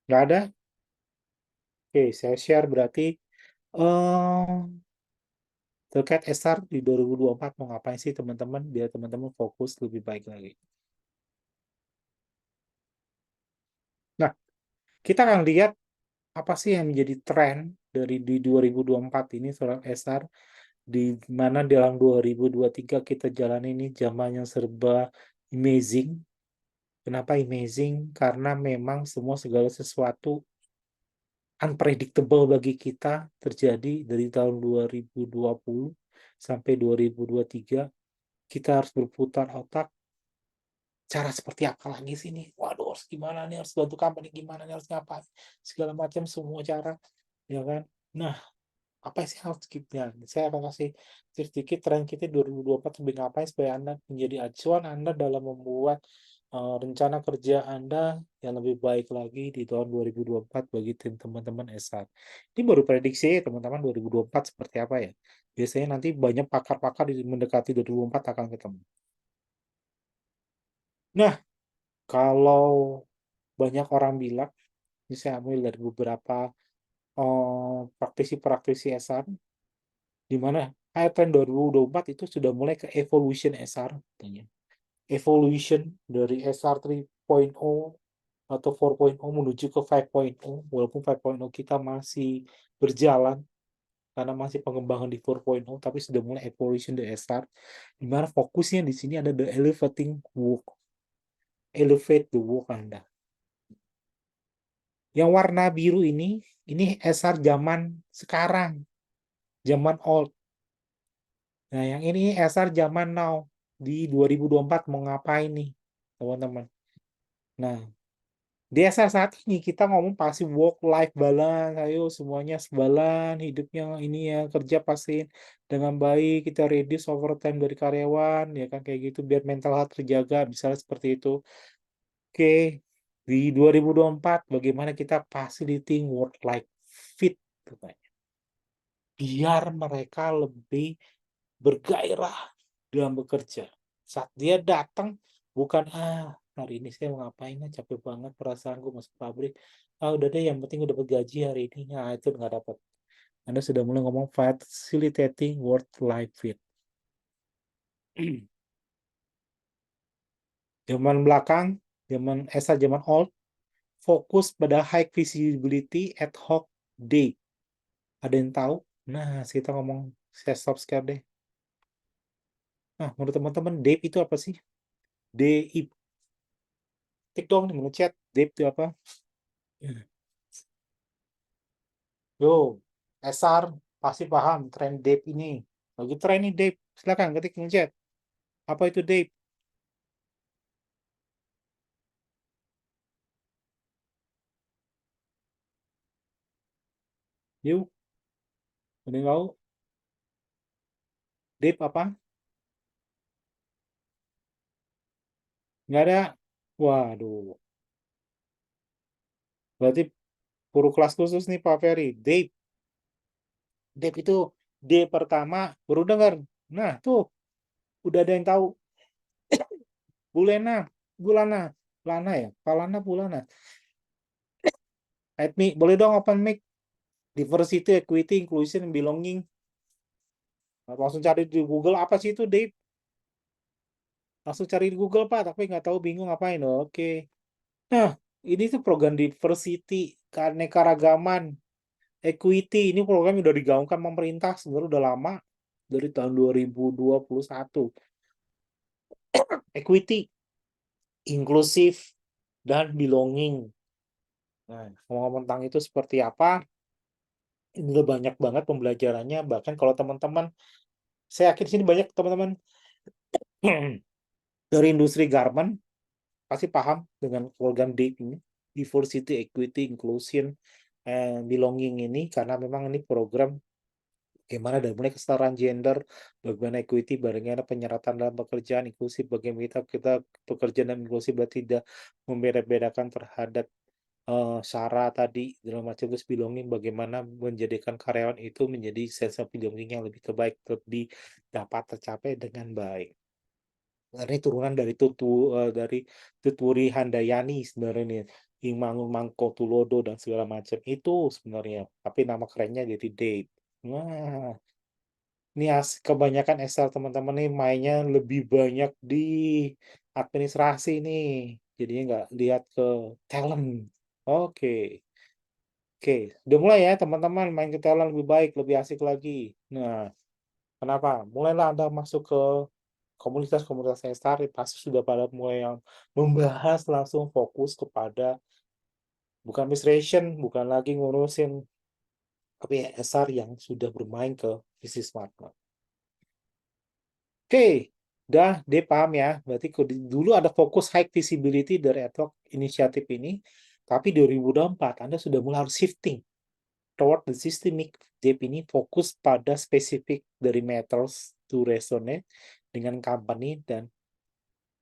Nggak ada? Oke, saya share berarti terkait SR di 2024 mau ngapain sih teman-teman biar teman-teman fokus lebih baik lagi. Nah, kita akan lihat apa sih yang menjadi tren dari di 2024 ini seorang SR, di mana dalam 2023 kita jalan ini zaman yang serba amazing. Kenapa amazing? Karena memang semua segala sesuatu unpredictable bagi kita terjadi dari tahun 2020 sampai 2023. Kita harus berputar otak, cara seperti apa lagi sih nih? Waduh, harus gimana nih? Harus bantu company gimana nih? Harus ngapain? Segala macam semua cara, ya kan? Nah, apa sih harus kita? Saya akan kasih sedikit tren kita 2024 lebih ngapain supaya Anda menjadi acuan Anda dalam membuat rencana kerja Anda yang lebih baik lagi di tahun 2024 bagi tim teman-teman SR. Ini baru prediksi teman-teman 2024 seperti apa ya. Biasanya nanti banyak pakar-pakar mendekati 2024 akan ketemu. Nah, kalau banyak orang bilang, ini saya ambil dari beberapa praktisi-praktisi SR, di mana IPN 2024 itu sudah mulai ke evolution SR, katanya. Evolution dari SR 3.0 atau 4.0 menuju ke 5.0, walaupun 5.0 kita masih berjalan, karena masih pengembangan di 4.0, tapi sudah mulai evolution dari SR, di mana fokusnya di sini ada the elevating work, elevate the work Anda. Yang warna biru ini SR zaman sekarang, zaman old. Nah, yang ini SR zaman now, di 2024 mau ngapain nih, teman-teman. Nah, di SR saat ini kita ngomong pasti work-life balance, ayo semuanya sebalan, hidupnya ini ya, kerja pasti dengan baik, kita reduce overtime dari karyawan, ya kan kayak gitu, biar mental health terjaga, misalnya seperti itu. Oke, di 2024 bagaimana kita facilitating work-life fit, katanya. Biar mereka lebih bergairah dalam bekerja. Saat dia datang, bukan, hari ini saya mau ngapain, capek banget perasaanku masuk pabrik. Udah deh, yang penting udah dapat gaji hari ini. Nah, itu nggak dapat. Anda sudah mulai ngomong facilitating work-life fit. Zaman belakang, zaman SR, zaman old, fokus pada high visibility ad hoc day. Ada yang tahu? Nah, kita ngomong, saya stop scare deh. Nah, menurut teman-teman, DAPE itu apa sih? DIP. Tik dong, ngechat. DAPE itu apa? Yo, SR pasti paham tren DAPE ini. Lagi tren ini DAPE. Silakan ketik ngechat. Apa itu DAPE? Yuk, udah tahu? DAPE apa? Nggak ada? Waduh. Berarti guru kelas khusus nih Pak Ferry. DAPE. DAPE itu D pertama, baru dengar. Nah, tuh. Udah ada yang tahu. Bulena. Bulana. Lana ya? Palana, Bulana. Let me, boleh dong open mic. Diversity, equity, inclusion, belonging. Langsung cari di Google apa sih itu, Dave? Langsung cari di Google, Pak, tapi nggak tahu, bingung ngapain. Oke. Nah, ini tuh program diversity, keanekaragaman, equity. Ini program yang udah digaungkan pemerintah sebenarnya udah lama, dari tahun 2021. Equity, inklusif, dan belonging. Nah, ngomong tentang itu seperti apa, ini udah banyak banget pembelajarannya. Bahkan kalau teman-teman, saya yakin sini banyak teman-teman dari industri garment, pasti paham dengan program DAPE ini, Diversity, Equity, Inclusion, and Belonging ini, karena memang ini program bagaimana dari mulai kesetaraan gender, bagaimana equity, bagaimana penyerataan dalam pekerjaan, inklusif, bagaimana kita pekerjaan dan inklusif berarti tidak membeda-bedakan terhadap syarat tadi, dalam macam terus belonging, bagaimana menjadikan karyawan itu menjadi sense of belonging yang lebih baik, lebih dapat tercapai dengan baik. Karena ini turunan dari dari Tuturi Handayani sebenarnya nih, Imangun Mangko Tulodo dan segala macam itu sebenarnya, tapi nama kerennya jadi Date. Nah, ini kebanyakan Excel teman-teman nih mainnya lebih banyak di administrasi nih, jadinya nggak lihat ke talent. Oke, oke, udah mulai ya teman-teman main ke talent lebih baik, lebih asik lagi. Nah, kenapa? Mulailah Anda masuk ke komunitas-komunitas SR pasti sudah pada mulai yang membahas langsung fokus kepada bukan administration, bukan lagi ngurusin tapi SR yang sudah bermain ke business partner. Oke, dah dia paham ya. Berarti dulu ada fokus high visibility dari ad hoc inisiatif ini, tapi 2024 Anda sudah mulai harus shifting toward the systemic dip ini, fokus pada spesifik dari matters to resonate dengan company dan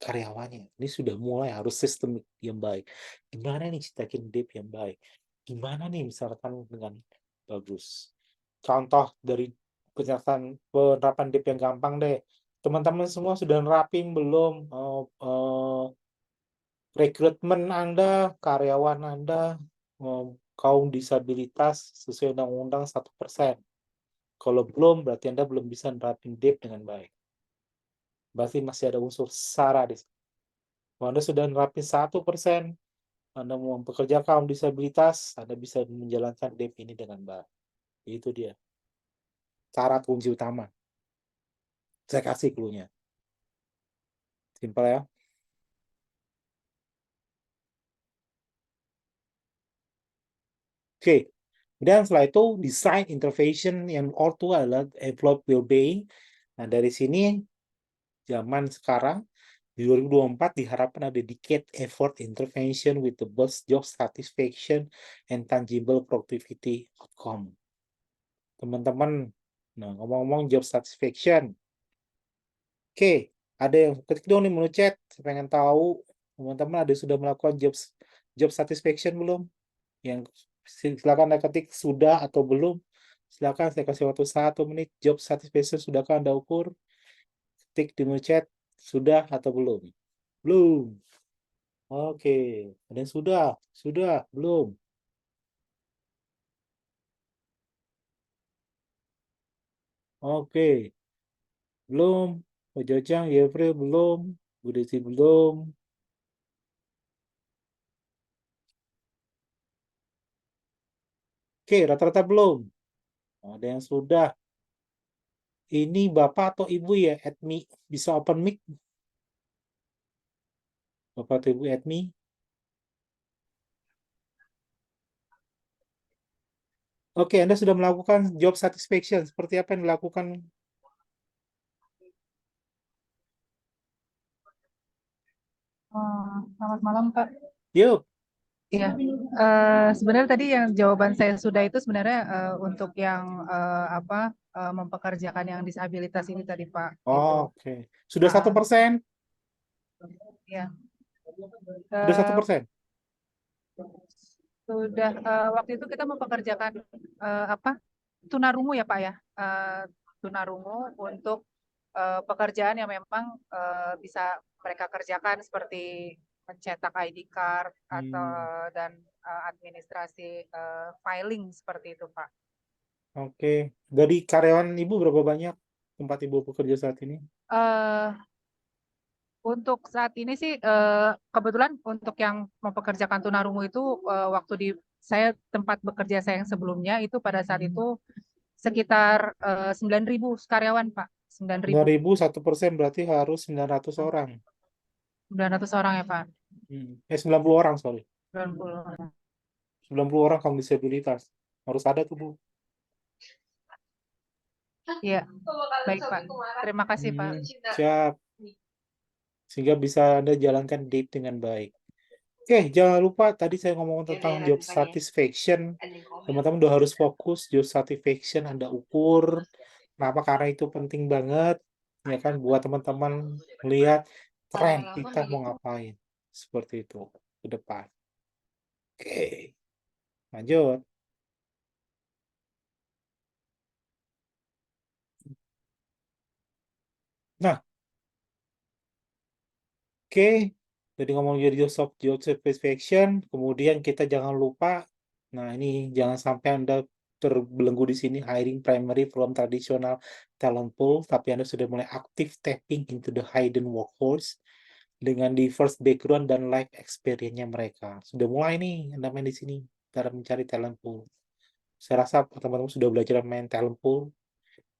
karyawannya. Ini sudah mulai harus sistemik yang baik. Gimana nih ciptakin dip yang baik? Gimana nih misalkan dengan bagus? Contoh dari penerapan dip yang gampang deh. Teman-teman semua sudah nerapin belum rekrutmen Anda, karyawan Anda, kaum disabilitas sesuai undang-undang 1%. Kalau belum, berarti Anda belum bisa nerapin dip dengan baik. Berarti masih ada unsur SARA di situ. Kalau Anda sudah nerapin 1%, Anda mau bekerja kaum disabilitas, Anda bisa menjalankan DEP ini dengan baik. Itu dia. Syarat kunci utama. Saya kasih clue-nya. Simpel ya. Oke. Kemudian setelah itu, design intervention yang ortu adalah employee well-being. Nah, dari sini, zaman sekarang, di 2024 diharapkan ada dedicated effort intervention with the best job satisfaction and tangible productivity outcome. Teman-teman, nah ngomong-ngomong job satisfaction, oke, ada yang ketik dong nih menurut chat, saya pengen tahu teman-teman ada sudah melakukan job satisfaction belum? Yang silakan Anda ketik sudah atau belum. Silakan saya kasih waktu 1 menit. Job satisfaction sudahkah Anda ukur? Ketik di menurut chat sudah atau belum? Belum. Oke, ada yang sudah, belum. Oke, belum. Bu Jojang, Yevri belum. Bu Desi belum. Oke, rata-rata belum. Ada yang sudah. Ini Bapak atau Ibu ya, admin. Bisa open mic? Bapak atau Ibu admin? Oke, Anda sudah melakukan job satisfaction. Seperti apa yang dilakukan? Selamat malam, Pak. Yuk. Iya, sebenarnya tadi yang jawaban saya sudah itu sebenarnya untuk yang mempekerjakan yang disabilitas ini tadi, Pak. Gitu. Oke. Sudah 1%? Iya. Sudah 1%? Sudah, waktu itu kita mempekerjakan tunarungu ya, Pak ya. Tunarungu untuk pekerjaan yang memang bisa mereka kerjakan seperti mencetak ID card atau dan administrasi filing seperti itu, Pak. Oke. Dari karyawan Ibu berapa banyak? tempat Ibu bekerja saat ini? Eh, untuk saat ini sih kebetulan untuk yang mempekerjakan tunarungu itu waktu di saya tempat bekerja saya yang sebelumnya itu pada saat itu sekitar 9.000 karyawan, Pak. 9.000. 9.000 1% berarti harus 900 orang. 900 orang ya, Pak. 90 orang, sorry. 90. 90 orang kaum disabilitas. Harus ada tuh, Bu. Iya, baik Pak. Terima kasih Pak. Siap. Sehingga bisa Anda jalankan date dengan baik. Oke, jangan lupa tadi saya ngomong tentang job satisfaction. Teman-teman udah harus fokus job satisfaction Anda ukur. Kenapa? Karena itu penting banget, ya kan, buat teman-teman melihat tren kita mau ngapain. Seperti itu ke depan. Oke, lanjut. Nah, oke, jadi ngomong jadi job satisfaction, kemudian kita jangan lupa, nah ini jangan sampai Anda terbelenggu di sini hiring primary from traditional talent pool, tapi Anda sudah mulai aktif tapping into the hidden workforce dengan diverse background dan life experience-nya mereka. Sudah mulai nih Anda main di sini dalam mencari talent pool. Saya rasa teman-teman sudah belajar main talent pool,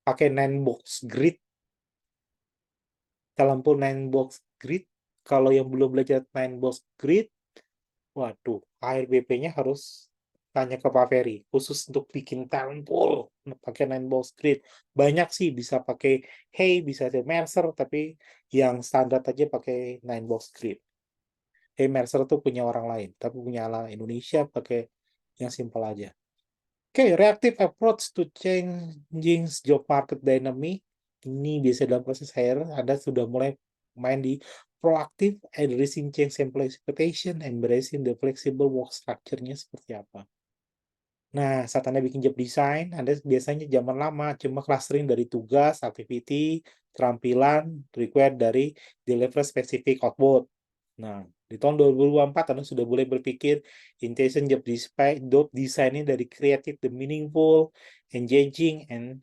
pakai 9 box grid, talent pool 9 box grid. Kalau yang belum belajar 9 box grid, waduh, HRBP-nya harus tanya ke Pak Ferry, khusus untuk bikin talent pool, pakai 9 box grid. Banyak sih, bisa pakai Hey, bisa pakai Mercer, tapi yang standar aja pakai 9 box grid. Hey, Mercer tuh punya orang lain, tapi punya ala Indonesia pakai yang simpel aja. Oke, reactive approach to changing job market dynamic. Ini biasa dalam proses hire, Anda sudah mulai main di proactive, addressing change sample expectation, embracing the flexible work structure-nya seperti apa. Nah, saat Anda bikin job design, Anda biasanya zaman lama cuma clustering dari tugas, activity, keterampilan, required dari deliver specific output. Nah, di tahun 2024 Anda sudah boleh berpikir intention job design dari creative, the meaningful, engaging, and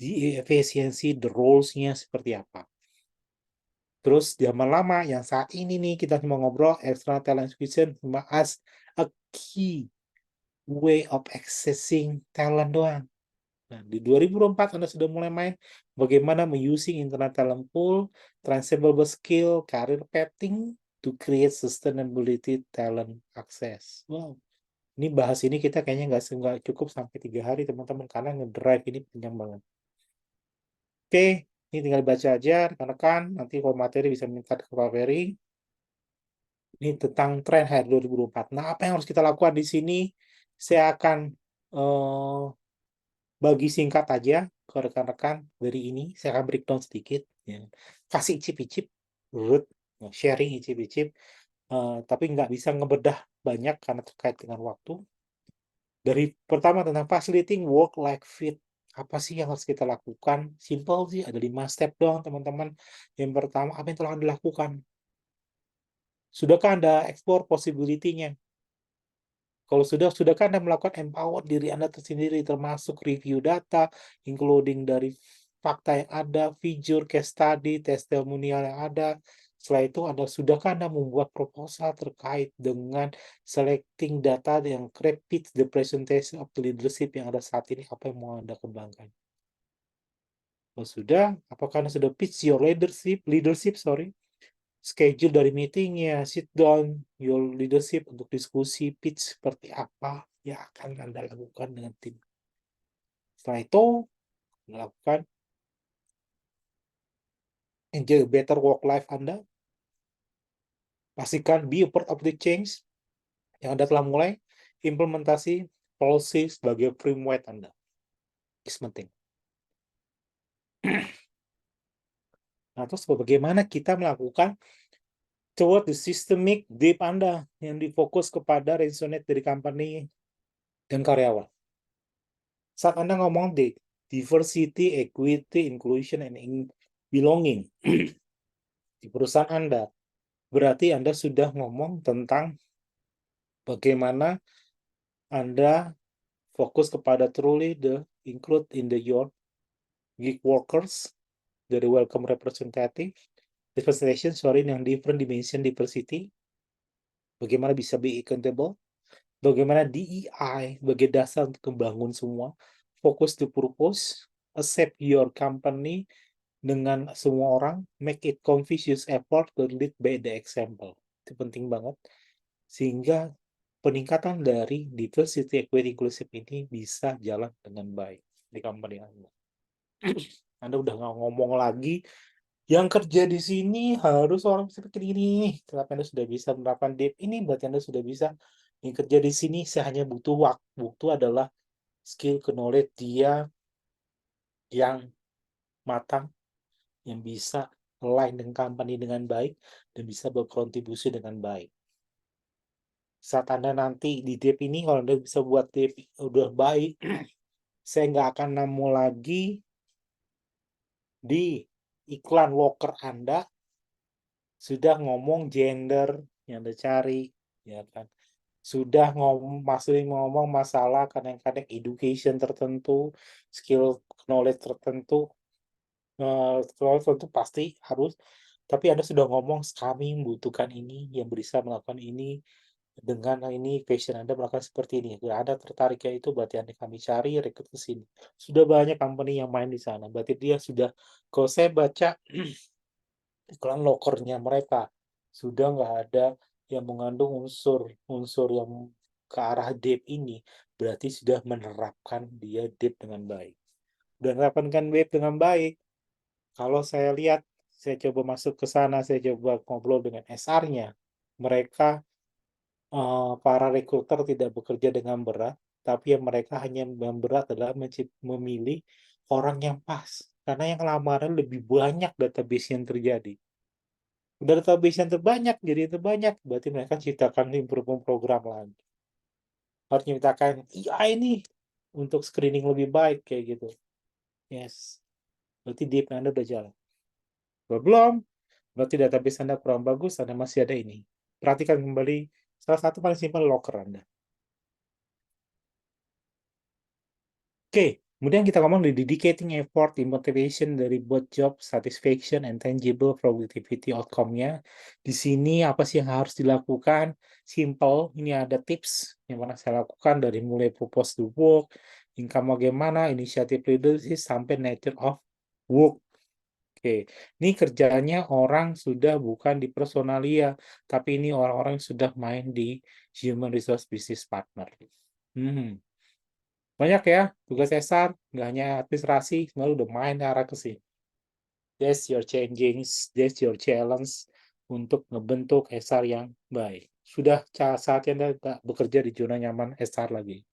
the efficiency, the roles-nya seperti apa. Terus zaman lama yang saat ini nih kita cuma ngobrol external talent acquisition cuma as a key way of accessing talent doang. Nah, di 2024 Anda sudah mulai main bagaimana using internal talent pool, transferable skill, career pathing to create sustainability talent access. Wow, ini bahas ini kita kayaknya nggak cukup sampai 3 hari teman-teman karena ngedrive ini panjang banget. Oke, ini tinggal baca aja rekan-rekan. Nanti kalau materi bisa minta ke Pak Ferry. Ini tentang tren HR 2024. Nah, apa yang harus kita lakukan di sini? Saya akan bagi singkat aja ke rekan-rekan dari ini. Saya akan breakdown sedikit. Ya. Kasih icip-icip, sharing icip-icip. Tapi nggak bisa ngebedah banyak karena terkait dengan waktu. Dari pertama tentang facilitating work-life fit. Apa sih yang harus kita lakukan? Simple sih, ada 5 step doang teman-teman. Yang pertama, apa yang telah Anda lakukan? Sudahkah Anda explore possibility-nya? Kalau sudahkah Anda melakukan empower diri Anda tersendiri, termasuk review data, including dari fakta yang ada, feature, case study, testimonial yang ada. Setelah itu, sudahkah Anda membuat proposal terkait dengan selecting data yang repeats the presentation of the leadership yang ada saat ini, apa yang mau Anda kembangkan? Kalau sudah, apakah Anda sudah pitch your leadership, schedule dari meetingnya, sit down your leadership untuk diskusi pitch seperti apa yang akan Anda lakukan dengan tim. Setelah itu, melakukan enjoy better work life Anda. Pastikan be a part of the change yang Anda telah mulai, implementasi policy sebagai framework Anda. Itu penting. Nah, terus bagaimana kita melakukan toward the systemic deep Anda yang difokus kepada resonate dari company dan karyawan. Saat Anda ngomong di diversity, equity, inclusion, and belonging di perusahaan Anda, berarti Anda sudah ngomong tentang bagaimana Anda fokus kepada truly the include in the your gig workers, dari welcome representation, yang different dimension diversity, bagaimana bisa be accountable, bagaimana DEI sebagai dasar untuk membangun semua, fokus to purpose, accept your company dengan semua orang, make it Confucius effort to lead by the example. Itu penting banget. Sehingga peningkatan dari diversity, equity, inclusive ini bisa jalan dengan baik di company Anda. Anda udah nggak ngomong lagi, yang kerja di sini harus orang seperti ini. Tapi Anda sudah bisa menerapkan DEP ini, berarti Anda sudah bisa. Yang kerja di sini saya hanya butuh waktu. Waktu adalah skill, knowledge dia yang matang, yang bisa align dengan company dengan baik, dan bisa berkontribusi dengan baik. Saat Anda nanti di DEP ini, kalau Anda bisa buat DEP udah baik, saya nggak akan nemu lagi di iklan loker Anda sudah ngomong gender yang Anda cari, ya kan? Sudah masih ngomong masalah kadang-kadang education tertentu, skill knowledge tertentu, tentu pasti harus. Tapi Anda sudah ngomong kami membutuhkan ini, yang bisa melakukan ini, dengan ini passion Anda melakukan seperti ini. Kalau Anda tertarik ya itu, berarti Anda kami cari rekrut ke sini. Sudah banyak company yang main di sana. Berarti dia sudah, kalau saya baca iklan lokernya mereka, sudah nggak ada yang mengandung unsur yang ke arah DEP ini, berarti sudah menerapkan dia DEP dengan baik. Dan menerapkan DEP dengan baik, kalau saya lihat, saya coba masuk ke sana, saya coba ngobrol dengan SR-nya, mereka para rekruter tidak bekerja dengan berat, tapi yang mereka hanya yang berat adalah memilih orang yang pas. Karena yang lamaran lebih banyak database yang terjadi. Udah database yang terbanyak, jadi terbanyak, berarti mereka ciptakan improvement program lagi. Harus menciptakan AI ini untuk screening lebih baik, kayak gitu. Yes. Berarti deep Anda udah jalan. Belum, berarti database Anda kurang bagus, Anda masih ada ini. Perhatikan kembali, salah satu paling simpel locker Anda. Oke, kemudian kita ngomong di dedicating effort, the motivation dari both job satisfaction and tangible productivity outcome-nya. Di sini apa sih yang harus dilakukan? Simple, ini ada tips yang pernah saya lakukan dari mulai propose to work, income bagaimana, initiative leadership, sampai nature of work. Oke, ini kerjanya orang sudah bukan di personalia, tapi ini orang-orang yang sudah main di human resource business partner. Banyak ya, tugas SR, nggak hanya administrasi, semua udah main arah ke sini. That's your challenge untuk ngebentuk SR yang baik. Sudah saatnya Anda nggak bekerja di zona nyaman SR lagi.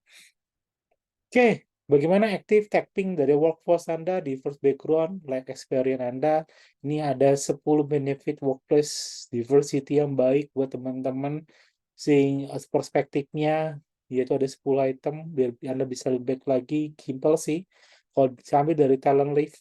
Oke, bagaimana active tapping dari workforce Anda, diverse background, life experience Anda. Ini ada 10 benefit workplace diversity yang baik buat teman-teman. Sehingga perspektifnya, yaitu ada 10 item, biar Anda bisa lebih baik lagi. Simple sih. Kalau sambil dari talent lift,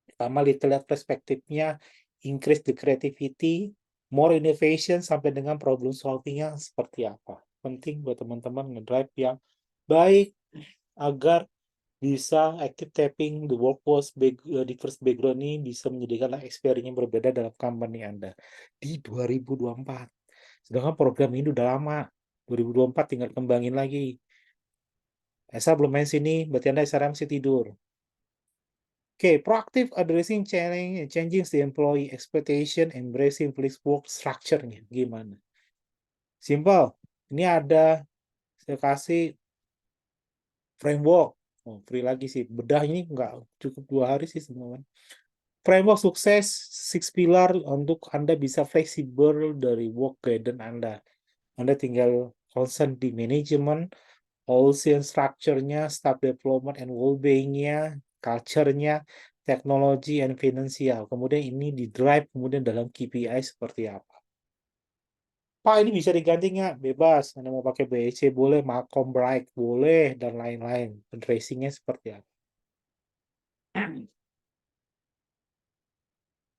pertama lihat perspektifnya, increase the creativity, more innovation, sampai dengan problem solving-nya seperti apa. Penting buat teman-teman ngedrive yang baik, agar bisa active tapping the workforce diverse background ini bisa menyediakan experience yang berbeda dalam company Anda di 2024. Sedangkan program ini udah lama, 2024 tinggal kembangin lagi. Esa belum main sini, berarti Anda SRM masih tidur. Oke, proactive addressing changing the employee expectation, embracing flexible work structure-nya gimana? Simple. Ini ada, saya kasih framework. Oh, free lagi sih. Bedah ini nggak cukup 2 hari sih sebenarnya. Framework sukses 6 pilar untuk Anda bisa fleksibel dari work guidance Anda. Anda tinggal concern di manajemen, policy and structure-nya, staff development and well-being-nya, culture-nya, teknologi and finansial. Kemudian ini di drive kemudian dalam KPI seperti apa. Pak, ini bisa diganti nggak? Bebas. Anda mau pakai BEC boleh, Malcolm Bright boleh, dan lain-lain. Fundraising-nya seperti apa?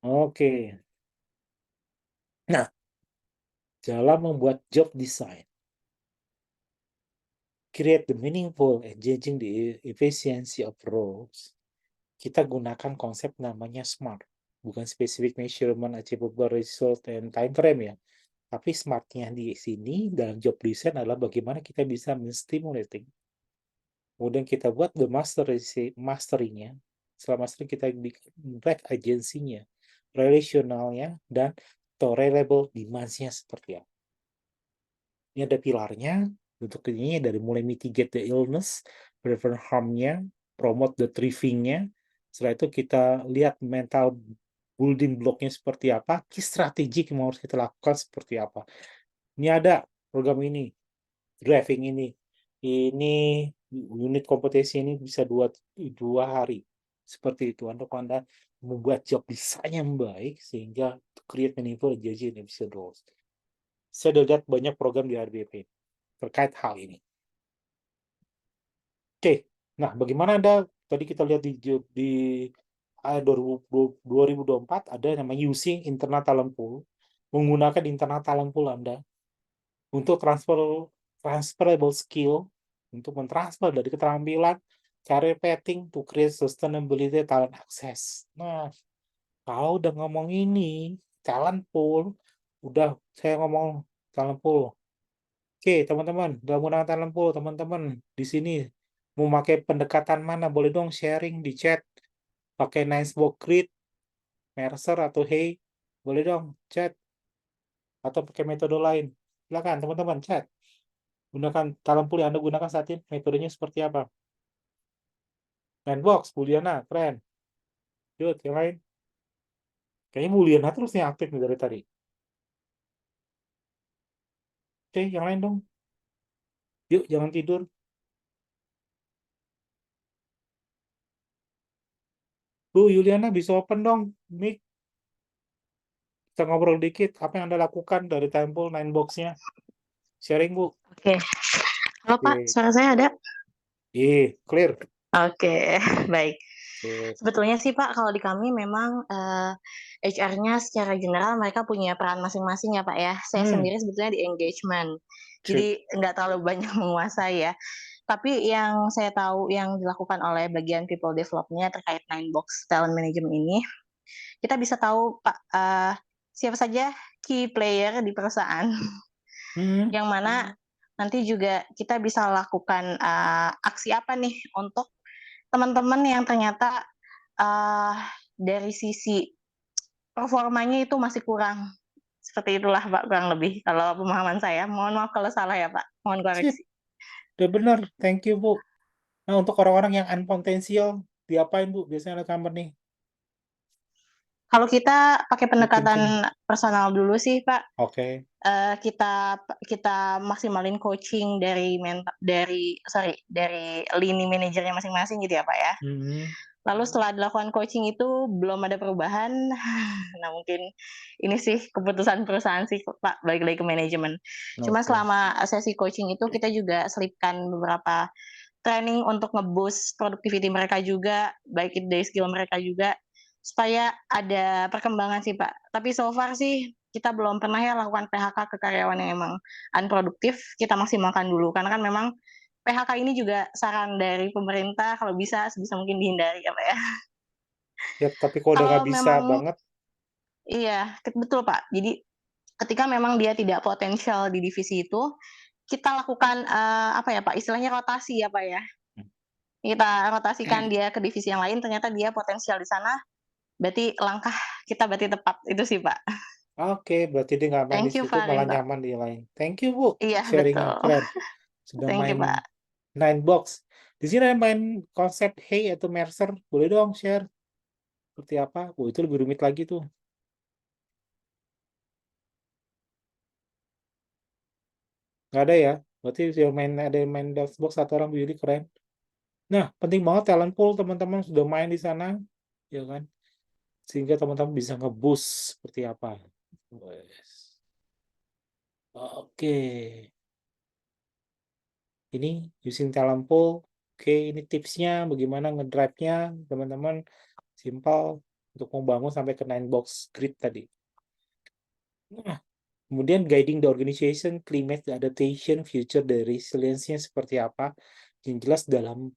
Oke. Nah, dalam membuat job design, create the meaningful, engaging the efficiency of roles. kita gunakan konsep namanya SMART. Bukan specific measurement, achievable result, and time frame ya. Tapi SMART-nya di sini dalam job design adalah bagaimana kita bisa menstimulating. Kemudian kita buat the mastery-nya. Setelah mastery kita bikin drive agensinya, relationalnya, dan tolerable demands-nya seperti apa. Ini ada pilarnya, untuk ini dari mulai mitigate the illness, prevent harm-nya, promote the thriving-nya. Setelah itu kita lihat mental building block-nya seperti apa, key strategic yang harus kita lakukan seperti apa. Ini ada program ini, driving ini unit kompetisi ini bisa dua hari. Seperti itu, untuk Anda membuat job design yang baik, sehingga to create meaningful engagement in episode roles. Saya sudah lihat banyak program di RBP terkait hal ini. Oke, nah bagaimana Anda, tadi kita lihat di 2024 ada yang namanya using internal talent pool, menggunakan internal talent pool Anda untuk transferable skill, untuk mentransfer dari keterampilan career pathing to create sustainability talent access. Nah, kalau udah ngomong ini, talent pool, udah saya ngomong talent pool. Oke, teman-teman, udah menggunakan talent pool, teman-teman di sini mau pakai pendekatan mana? Boleh dong sharing di chat. Pakai Nicebox Grid, Mercer atau Hey, boleh dong chat. Atau pakai metode lain. Silakan teman-teman chat. Gunakan talent pool yang Anda gunakan saat ini, metodenya seperti apa? Sandbox, Buliana, keren. Yuk, yang lain. Kayaknya Buliana terus yang aktif nih dari tadi. Oke, yang lain dong. Yuk, jangan tidur. Bu, Yuliana bisa open dong mic. Kita ngobrol dikit. Apa yang Anda lakukan dari Temple 9box-nya? Sharing, Bu. Oke. Halo Pak, Oke. suara saya ada? Clear. Oke, baik. Oke. Sebetulnya sih Pak, kalau di kami memang HR-nya secara general mereka punya peran masing-masing ya Pak ya. Saya sendiri sebetulnya di engagement, jadi nggak terlalu banyak menguasai ya. Tapi yang saya tahu yang dilakukan oleh bagian people development-nya terkait 9box talent management ini, kita bisa tahu Pak siapa saja key player di perusahaan. Yang mana nanti juga kita bisa lakukan aksi apa nih untuk teman-teman yang ternyata dari sisi performanya itu masih kurang. Seperti itulah Pak, kurang lebih kalau pemahaman saya. Mohon maaf kalau salah ya Pak, mohon koreksi. Udah benar, thank you Bu. Nah, untuk orang-orang yang unpotensial, diapain Bu? Biasanya ada company. Kalau kita pakai pendekatan personal dulu sih Pak. Oke. Kita maksimalin coaching dari lini manajernya masing-masing gitu ya Pak ya. Lalu setelah dilakukan coaching itu belum ada perubahan, nah mungkin ini sih keputusan perusahaan sih Pak, balik lagi ke manajemen. Cuma selama sesi coaching itu kita juga selipkan beberapa training untuk nge-boost productivity mereka juga, baik itu dari skill mereka juga, supaya ada perkembangan sih Pak. Tapi so far sih kita belum pernah ya lakukan PHK ke karyawan yang emang unproduktif, kita maksimalkan dulu. Karena kan memang PHK ini juga saran dari pemerintah kalau bisa sebisa mungkin dihindari ya Pak ya. Ya, tapi kalau udah nggak bisa banget. Iya, betul Pak. Jadi ketika memang dia tidak potensial di divisi itu, kita lakukan apa ya Pak, istilahnya rotasi ya Pak ya. Kita rotasikan dia ke divisi yang lain, ternyata dia potensial di sana, berarti langkah kita berarti tepat, itu sih Pak. Oke, berarti dia nggak main di situ, malah nyaman di lain. Thank you Bu, sharingnya keren. Sudah main 9box. Di sini ada main konsep Hey atau Mercer, boleh dong share seperti apa? Itu lebih rumit lagi tuh. Nggak ada ya? Berarti ada yang main Dashbox satu orang jadi keren. Nah, penting banget talent pool teman-teman sudah main di sana, ya kan? Sehingga teman-teman bisa nge-boost seperti apa. Oke. Ini using talent pool. Oke, ini tipsnya bagaimana ngedrive-nya, teman-teman. Simple untuk membangun sampai ke 9box grid tadi. Nah, kemudian guiding the organization, climate, adaptation, future, the resilience-nya seperti apa. Yang jelas dalam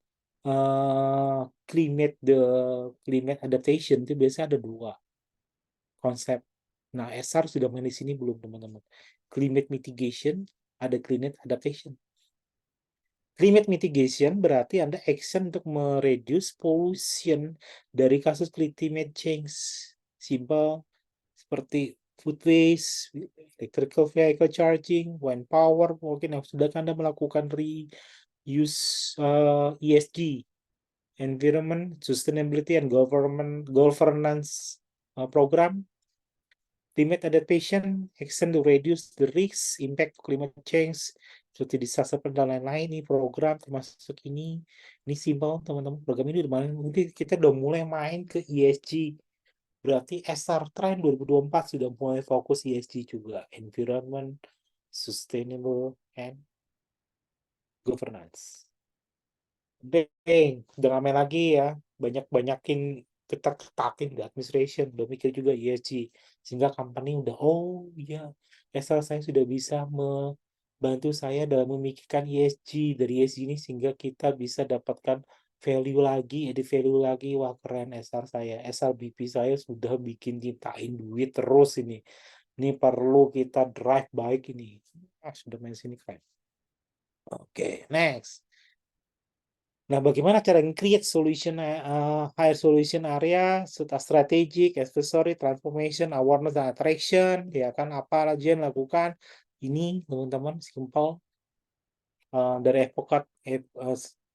climate adaptation itu biasanya ada 2 konsep. Nah, SR sudah main di sini belum, teman-teman? Climate mitigation, ada climate adaptation. Climate mitigation berarti Anda action untuk mereduce pollution dari kasus climate change. Simple, seperti food waste, electrical vehicle charging, wind power, mungkin yang sudah Anda melakukan reuse ESG, environment, sustainability, and governance program. Climate adaptation, action to reduce the risk, impact climate change, seperti disaster dan lain-lain. Ini program termasuk ini simple, teman-teman. Program ini udah nanti kita udah mulai main ke ESG. Berarti SR Trend 2024 sudah mulai fokus ESG juga. Environment, sustainable, and governance. Udah ngamen lagi ya. Banyakin ketat-ketatin di administration. Udah mikir juga ESG. Sehingga company udah, oh iya, SR saya sudah bisa membantu saya dalam memikirkan ESG. Dari ESG ini sehingga kita bisa dapatkan value lagi, edit value lagi. Wah, keren SR saya. SRBP saya sudah bikin ciptain duit terus ini. Ini perlu kita drive baik ini. Sudah main sini keren. Oke, next. Nah, bagaimana cara create solution, higher solution area, strategic, advisory, transformation, awareness, dan attraction, ya kan, apa aja yang lakukan. Ini, teman-teman, simple. Dari advokat,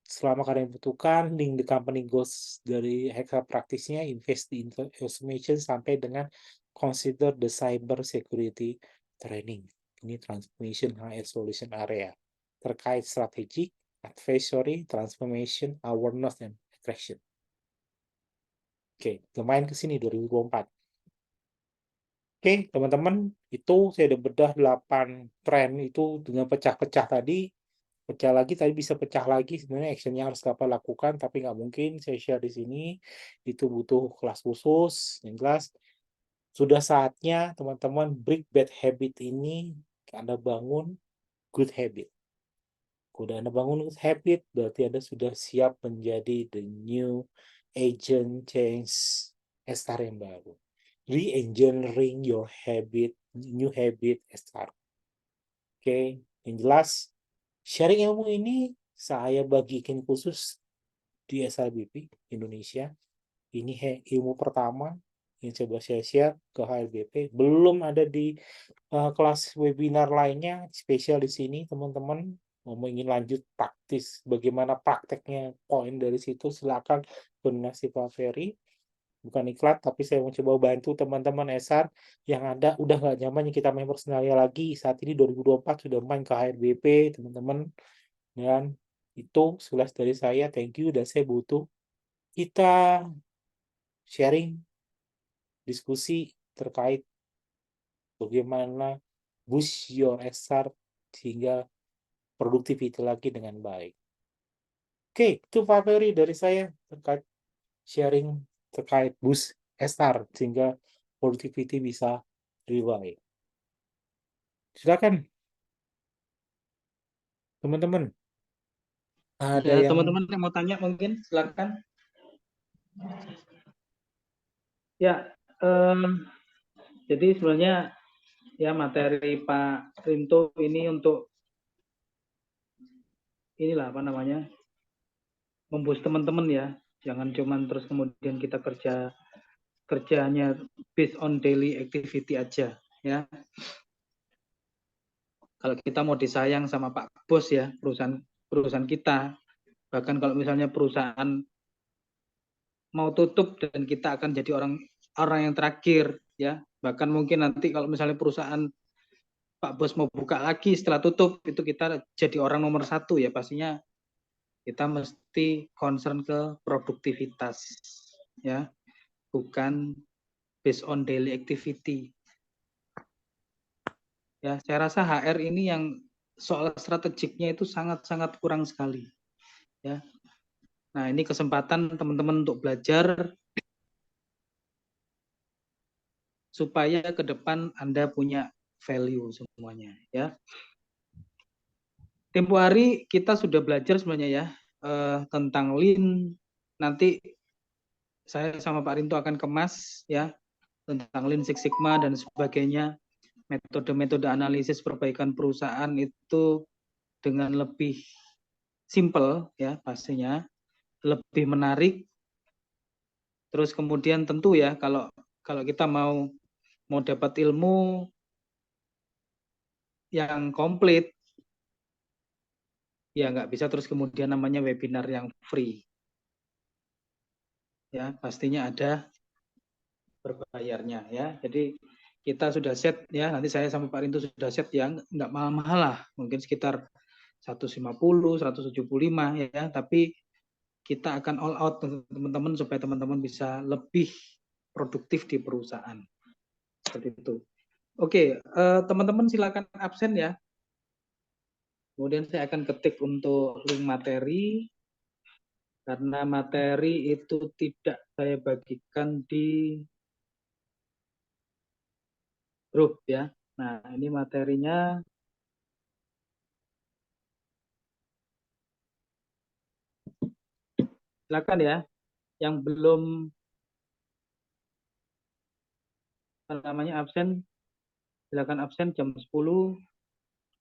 selama kalian butuhkan, link the company goals dari hacker praktisnya, invest di information, sampai dengan consider the cyber security training. Ini transformation higher solution area. Terkait strategic, advisory, transformation, awareness, dan attraction. Oke, lumayan ke sini 2024. Oke, teman-teman, itu saya udah bedah 8 tren itu dengan pecah-pecah tadi. Pecah lagi, tadi bisa pecah lagi sebenarnya actionnya harus apa lakukan, tapi nggak mungkin saya share di sini. Itu butuh kelas khusus. Yang jelas, sudah saatnya teman-teman break bad habit ini, Anda bangun good habit. Udah Anda bangun habit, berarti Anda sudah siap menjadi the new agent change SR yang baru. Re-engineering your habit, new habit SR. Oke, yang jelas, sharing ilmu ini saya bagikan khusus di SRBP Indonesia. Ini ilmu pertama yang coba saya share ke HLBP. Belum ada di kelas webinar lainnya, spesial di sini, teman-teman. Mau ingin lanjut praktis, bagaimana prakteknya, poin dari situ, silakan koordinasi Pak Ferry. Bukan iklan, tapi saya mau coba bantu teman-teman SR yang ada udah nggak nyaman kita main personalia lagi. Saat ini 2024 sudah main ke HRBP, teman-teman. Dan itu sekilas dari saya. Thank you, dan saya butuh kita sharing, diskusi terkait bagaimana boost your SR sehingga produktivitas lagi dengan baik. Oke, itu Pak Ferry dari saya terkait sharing terkait boost SR sehingga productivity bisa lebih baik. Silakan, teman-teman. Ada Ya, yang teman-teman yang mau tanya mungkin silakan. Ya, jadi sebenarnya ya materi Pak Rinto ini untuk inilah apa namanya, memboost teman-teman ya. Jangan cuman terus kemudian kita kerjanya based on daily activity aja ya. Kalau kita mau disayang sama Pak Bos ya, perusahaan kita, bahkan kalau misalnya perusahaan mau tutup dan kita akan jadi orang yang terakhir ya, bahkan mungkin nanti kalau misalnya perusahaan Pak Bos mau buka lagi setelah tutup, itu kita jadi orang nomor 1 ya, pastinya kita mesti concern ke produktivitas ya, bukan based on daily activity ya. Saya rasa HR ini yang soal strategiknya itu sangat-sangat kurang sekali ya. Nah, ini kesempatan teman-teman untuk belajar supaya ke depan Anda punya value semuanya ya. Tempo hari kita sudah belajar sebenarnya ya tentang Lean, nanti saya sama Pak Rinto akan kemas ya tentang Lean Six Sigma dan sebagainya, metode-metode analisis perbaikan perusahaan itu dengan lebih simple ya pastinya, lebih menarik. Terus kemudian tentu ya kalau kita mau dapat ilmu yang komplit ya nggak bisa terus kemudian namanya webinar yang free. Ya, pastinya ada berbayarnya ya. Jadi kita sudah set ya, nanti saya sama Pak Rinto sudah set yang nggak mahal-mahal lah, mungkin sekitar 150, 175 ya, tapi kita akan all out teman-teman supaya teman-teman bisa lebih produktif di perusahaan. Seperti itu. Oke, teman-teman silakan absen ya. Kemudian saya akan ketik untuk link materi, karena materi itu tidak saya bagikan di grup ya. Nah, ini materinya. Silakan ya, yang belum namanya absen, silakan absen jam 10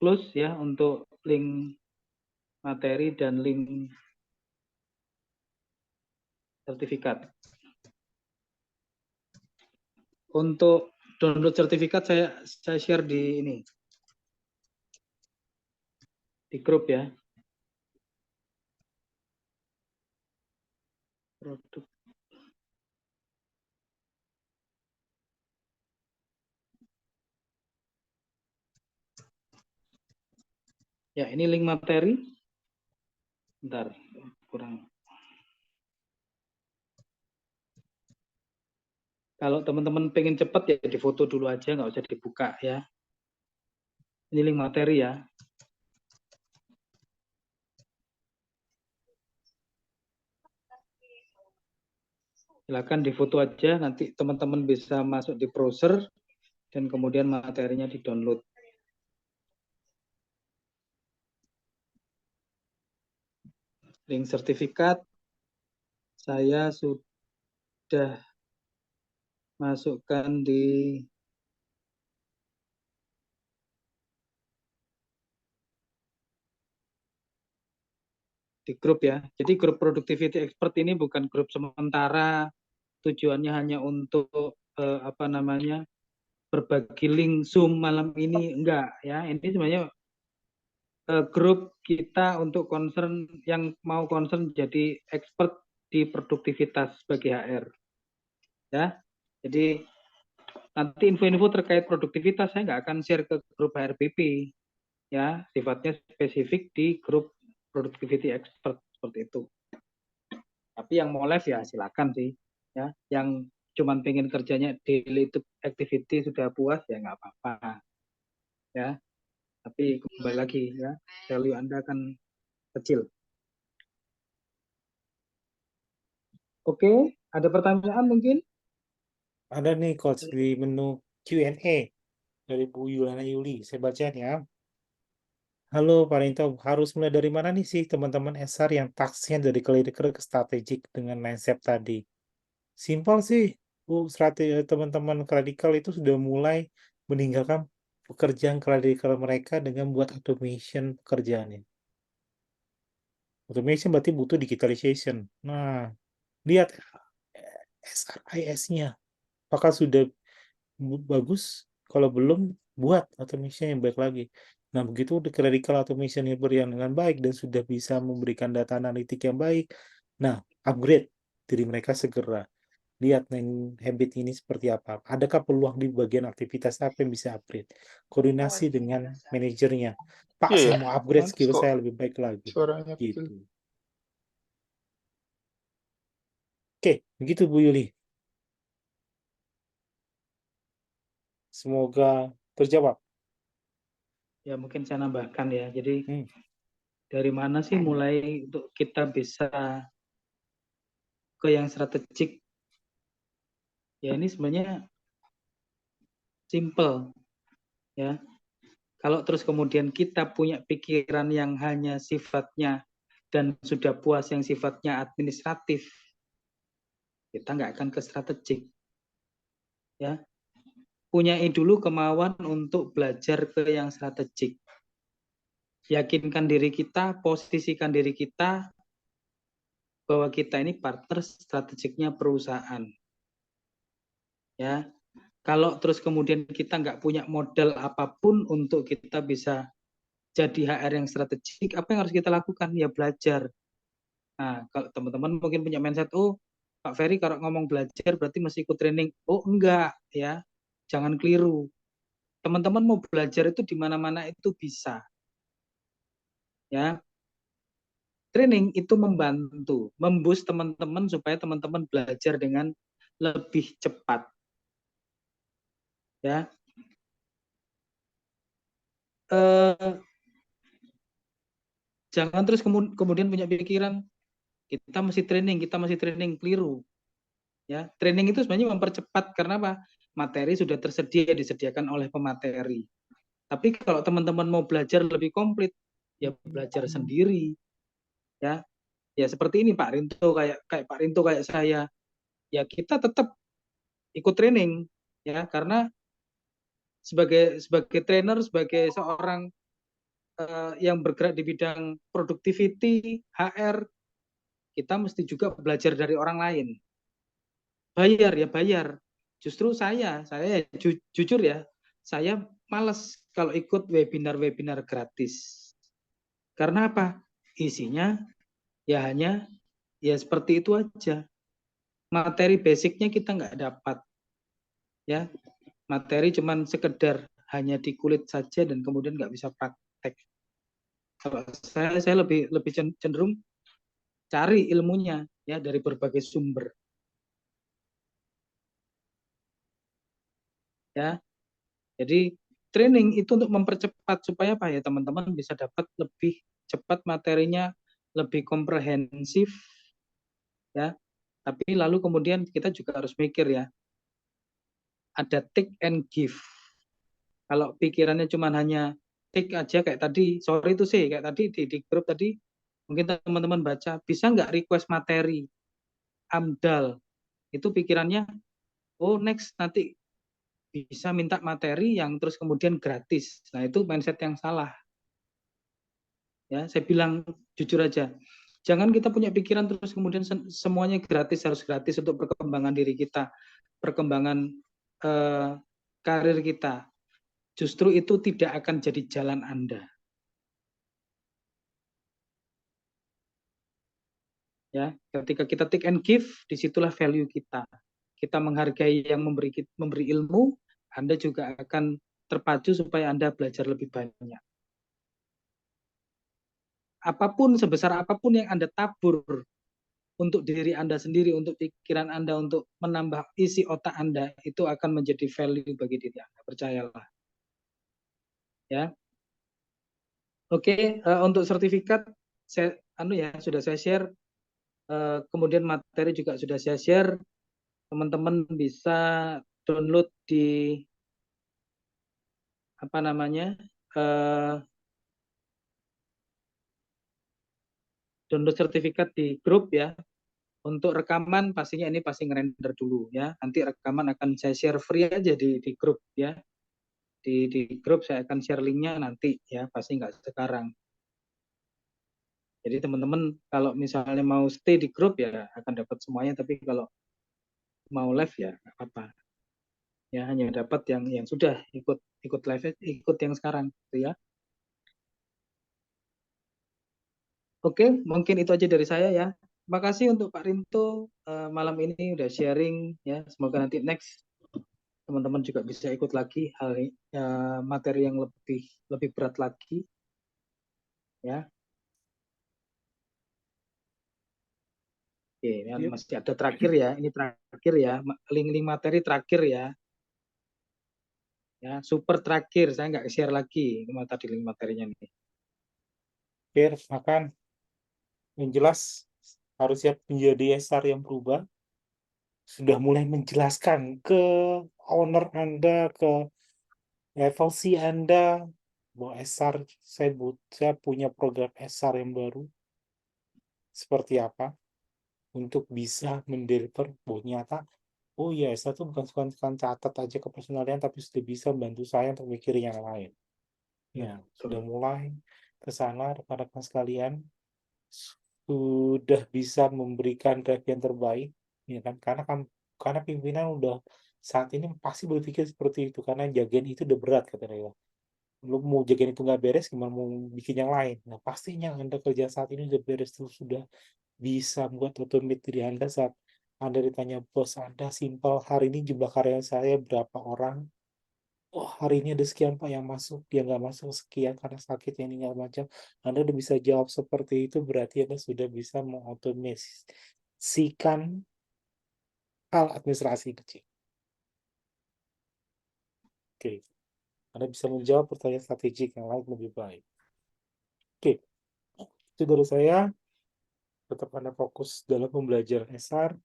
close ya untuk link materi dan link sertifikat. Untuk download sertifikat saya share di ini, di grup ya. Produk. Ya, ini link materi. Bentar, kurang. Kalau teman-teman pengen cepat ya difoto dulu aja, nggak usah dibuka ya. Ini link materi ya. Silakan difoto aja, nanti teman-teman bisa masuk di browser dan kemudian materinya di-download. Link sertifikat saya sudah masukkan di grup ya. Jadi grup Productivity Expert ini bukan grup sementara, tujuannya hanya untuk berbagi link Zoom malam ini, enggak ya. Ini sebenarnya grup kita untuk concern yang mau concern jadi expert di produktivitas bagi HR. Ya. Jadi nanti info-info terkait produktivitas saya nggak akan share ke grup HRBP. Ya, sifatnya spesifik di grup Productivity Expert seperti itu. Tapi yang mau live ya silakan sih. Ya, yang cuman pengen kerjanya daily activity sudah puas ya nggak apa-apa. Ya, tapi kembali lagi ya, value Anda akan kecil. Oke, ada pertanyaan mungkin? Ada nih Coach di menu Q&A dari Bu Yulana Yuli. Saya bacain ya. Halo Pak Rinto, harus mulai dari mana nih sih teman-teman SR yang taksnya dari critical ke strategik dengan mindset tadi? Simpel sih, Bu, strategi teman-teman radikal itu sudah mulai meninggalkan pekerjaan radikal mereka dengan buat automation pekerjaannya. Automation berarti butuh digitalization. Nah, lihat SRIS-nya. Apakah sudah bagus? Kalau belum, buat automation yang baik lagi. Nah, begitu radical automation yang berjalan dengan baik dan sudah bisa memberikan data analitik yang baik, nah, upgrade diri mereka segera. Lihat habit ini seperti apa. Adakah peluang di bagian aktivitas apa yang bisa upgrade? Koordinasi dengan manajernya. Pak, saya mau upgrade skill saya lebih baik lagi. Suaranya Gitu. kecil. Oke, begitu Bu Yuli. Semoga terjawab. Ya mungkin saya nambahkan ya. Jadi dari mana sih mulai untuk kita bisa ke yang strategik? Ya ini sebenarnya simple ya. Kalau terus kemudian kita punya pikiran yang hanya sifatnya dan sudah puas yang sifatnya administratif, kita nggak akan ke strategik. Ya, punyai dulu kemauan untuk belajar ke yang strategik. Yakinkan diri kita, posisikan diri kita bahwa kita ini partner strategiknya perusahaan. Ya, kalau terus kemudian kita nggak punya modal apapun untuk kita bisa jadi HR yang strategik, apa yang harus kita lakukan? Ya belajar. Nah, kalau teman-teman mungkin punya mindset, oh Pak Ferry kalau ngomong belajar berarti mesti ikut training. Oh enggak, ya. Jangan keliru. Teman-teman mau belajar itu di mana-mana itu bisa. Ya. Training itu membantu, memboost teman-teman supaya teman-teman belajar dengan lebih cepat. Ya. Jangan terus kemudian punya pikiran kita masih training, keliru. Ya, training itu sebenarnya mempercepat karena apa? Materi sudah tersedia, disediakan oleh pemateri. Tapi kalau teman-teman mau belajar lebih komplit, ya belajar sendiri. Ya, ya seperti ini Pak Rinto, kayak Pak Rinto, kayak saya. Ya kita tetap ikut training, ya karena sebagai trainer, sebagai seorang yang bergerak di bidang productivity, HR, kita mesti juga belajar dari orang lain. Bayar ya bayar. Justru saya ya, jujur ya, saya males kalau ikut webinar-webinar gratis. Karena apa? Isinya ya hanya ya seperti itu aja. Materi basicnya kita nggak dapat. Ya, materi cuman sekedar hanya di kulit saja dan kemudian nggak bisa praktek. Kalau saya lebih cenderung cari ilmunya ya dari berbagai sumber. Ya, jadi training itu untuk mempercepat supaya apa ya teman-teman bisa dapat lebih cepat materinya, lebih komprehensif ya. Tapi lalu kemudian kita juga harus mikir ya, ada take and give. Kalau pikirannya cuma hanya take aja kayak tadi, sorry itu sih kayak tadi di grup tadi mungkin teman-teman baca, bisa nggak request materi AMDAL, itu pikirannya oh next nanti bisa minta materi yang terus kemudian gratis. Nah itu mindset yang salah. Ya, saya bilang jujur aja, jangan kita punya pikiran terus kemudian semuanya gratis, harus gratis untuk perkembangan diri kita, perkembangan karir kita. Justru itu tidak akan jadi jalan Anda. Ya, ketika kita take and give, disitulah value kita. Kita menghargai yang memberi ilmu, Anda juga akan terpacu supaya Anda belajar lebih banyak. Apapun, sebesar apapun yang Anda tabur untuk diri Anda sendiri, untuk pikiran Anda, untuk menambah isi otak Anda, itu akan menjadi value bagi diri Anda, percayalah. Ya. Oke, untuk sertifikat saya sudah saya share, kemudian materi juga sudah saya share. Teman-teman bisa download di apa namanya? Download sertifikat di grup ya. Untuk rekaman pastinya ini pasti ngerender dulu ya. Nanti rekaman akan saya share free aja di grup ya. Di grup saya akan share linknya nanti ya, pasti nggak sekarang. Jadi teman-teman kalau misalnya mau stay di grup ya akan dapat semuanya, tapi kalau mau live ya nggak apa-apa. Ya hanya dapat yang sudah ikut live, ikut yang sekarang gitu ya. Oke, mungkin itu aja dari saya ya. Terima kasih untuk Pak Rinto malam ini udah sharing ya. Semoga nanti next teman-teman juga bisa ikut lagi materi yang lebih berat lagi ya. Oke, ini masih ada terakhir ya. Ini terakhir ya. Link materi terakhir ya. Ya, super terakhir. Saya nggak share lagi. Ini tadi link materinya nih. Oke, makan. Yang jelas harus siap menjadi SR yang berubah. Sudah mulai menjelaskan ke owner Anda, ke level C Anda, bahwa SR, saya punya program SR yang baru. seperti apa untuk bisa mendeliver bahwa nyata, oh ya, saya tuh bukan suka catat aja ke personalian, tapi sudah bisa membantu saya untuk mikirin yang lain. Ya, sudah mulai ke sana rekan-rekan sekalian, sudah bisa memberikan drive yang terbaik, ya kan? Karena pimpinan udah saat ini pasti berpikir seperti itu, karena jagain itu udah berat kata dia. Lu mau jagain itu nggak beres, gimana mau bikin yang lain? Nah, pastinya Anda kerja saat ini udah beres tuh, sudah bisa buat otomate diri Anda saat Anda ditanya bos Anda simpel, hari ini jumlah karyawan saya berapa orang? Oh, hari ini ada sekian Pak yang masuk, dia nggak masuk sekian karena sakit ini nggak macam. Anda udah bisa jawab seperti itu, berarti Anda sudah bisa mengotomasikan hal administrasi kecil. Oke, Anda bisa menjawab pertanyaan strategik yang lain lebih baik. Oke, itu dari saya. Tetap Anda fokus dalam pembelajaran SR.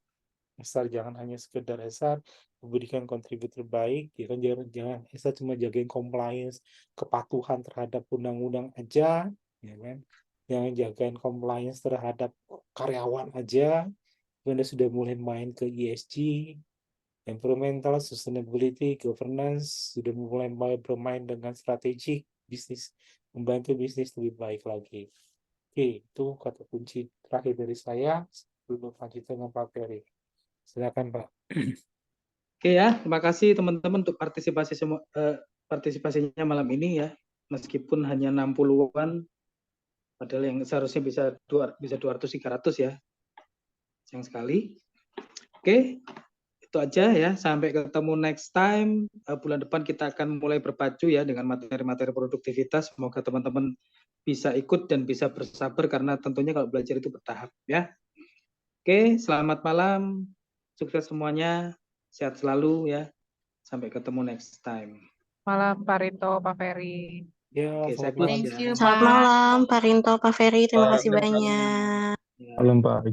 SR jangan hanya sekedar SR, memberikan kontribusi terbaik, ya kan, jangan SR cuma jagain compliance, kepatuhan terhadap undang-undang aja, ya kan. Jangan jagain compliance terhadap karyawan aja. Anda sudah mulai main ke ESG, environmental, sustainability, governance, sudah mulai bermain dengan strategi bisnis, membantu bisnis lebih baik lagi. Oke, itu kata kunci terakhir dari saya. Sebelum lanjut dengan Pak Ferry. Silakan Pak. Oke ya, terima kasih teman-teman untuk partisipasinya malam ini ya. Meskipun hanya 60-an, padahal yang seharusnya bisa 200-300 ya. Sayang sekali. Oke, itu aja ya. Sampai ketemu next time. Bulan depan kita akan mulai berpacu ya dengan materi-materi produktivitas. Semoga teman-teman bisa ikut dan bisa bersabar karena tentunya kalau belajar itu bertahap ya. Oke, selamat malam. Sukses semuanya. Sehat selalu ya. Sampai ketemu next time. Malam Pak Rinto, Pak Ferry. Ya, Oke, saya selamat malam. close Thank ya. you, Selamat malam Pak Rinto, Pak Ferry, terima kasih banyak. Ya. Malam Pak.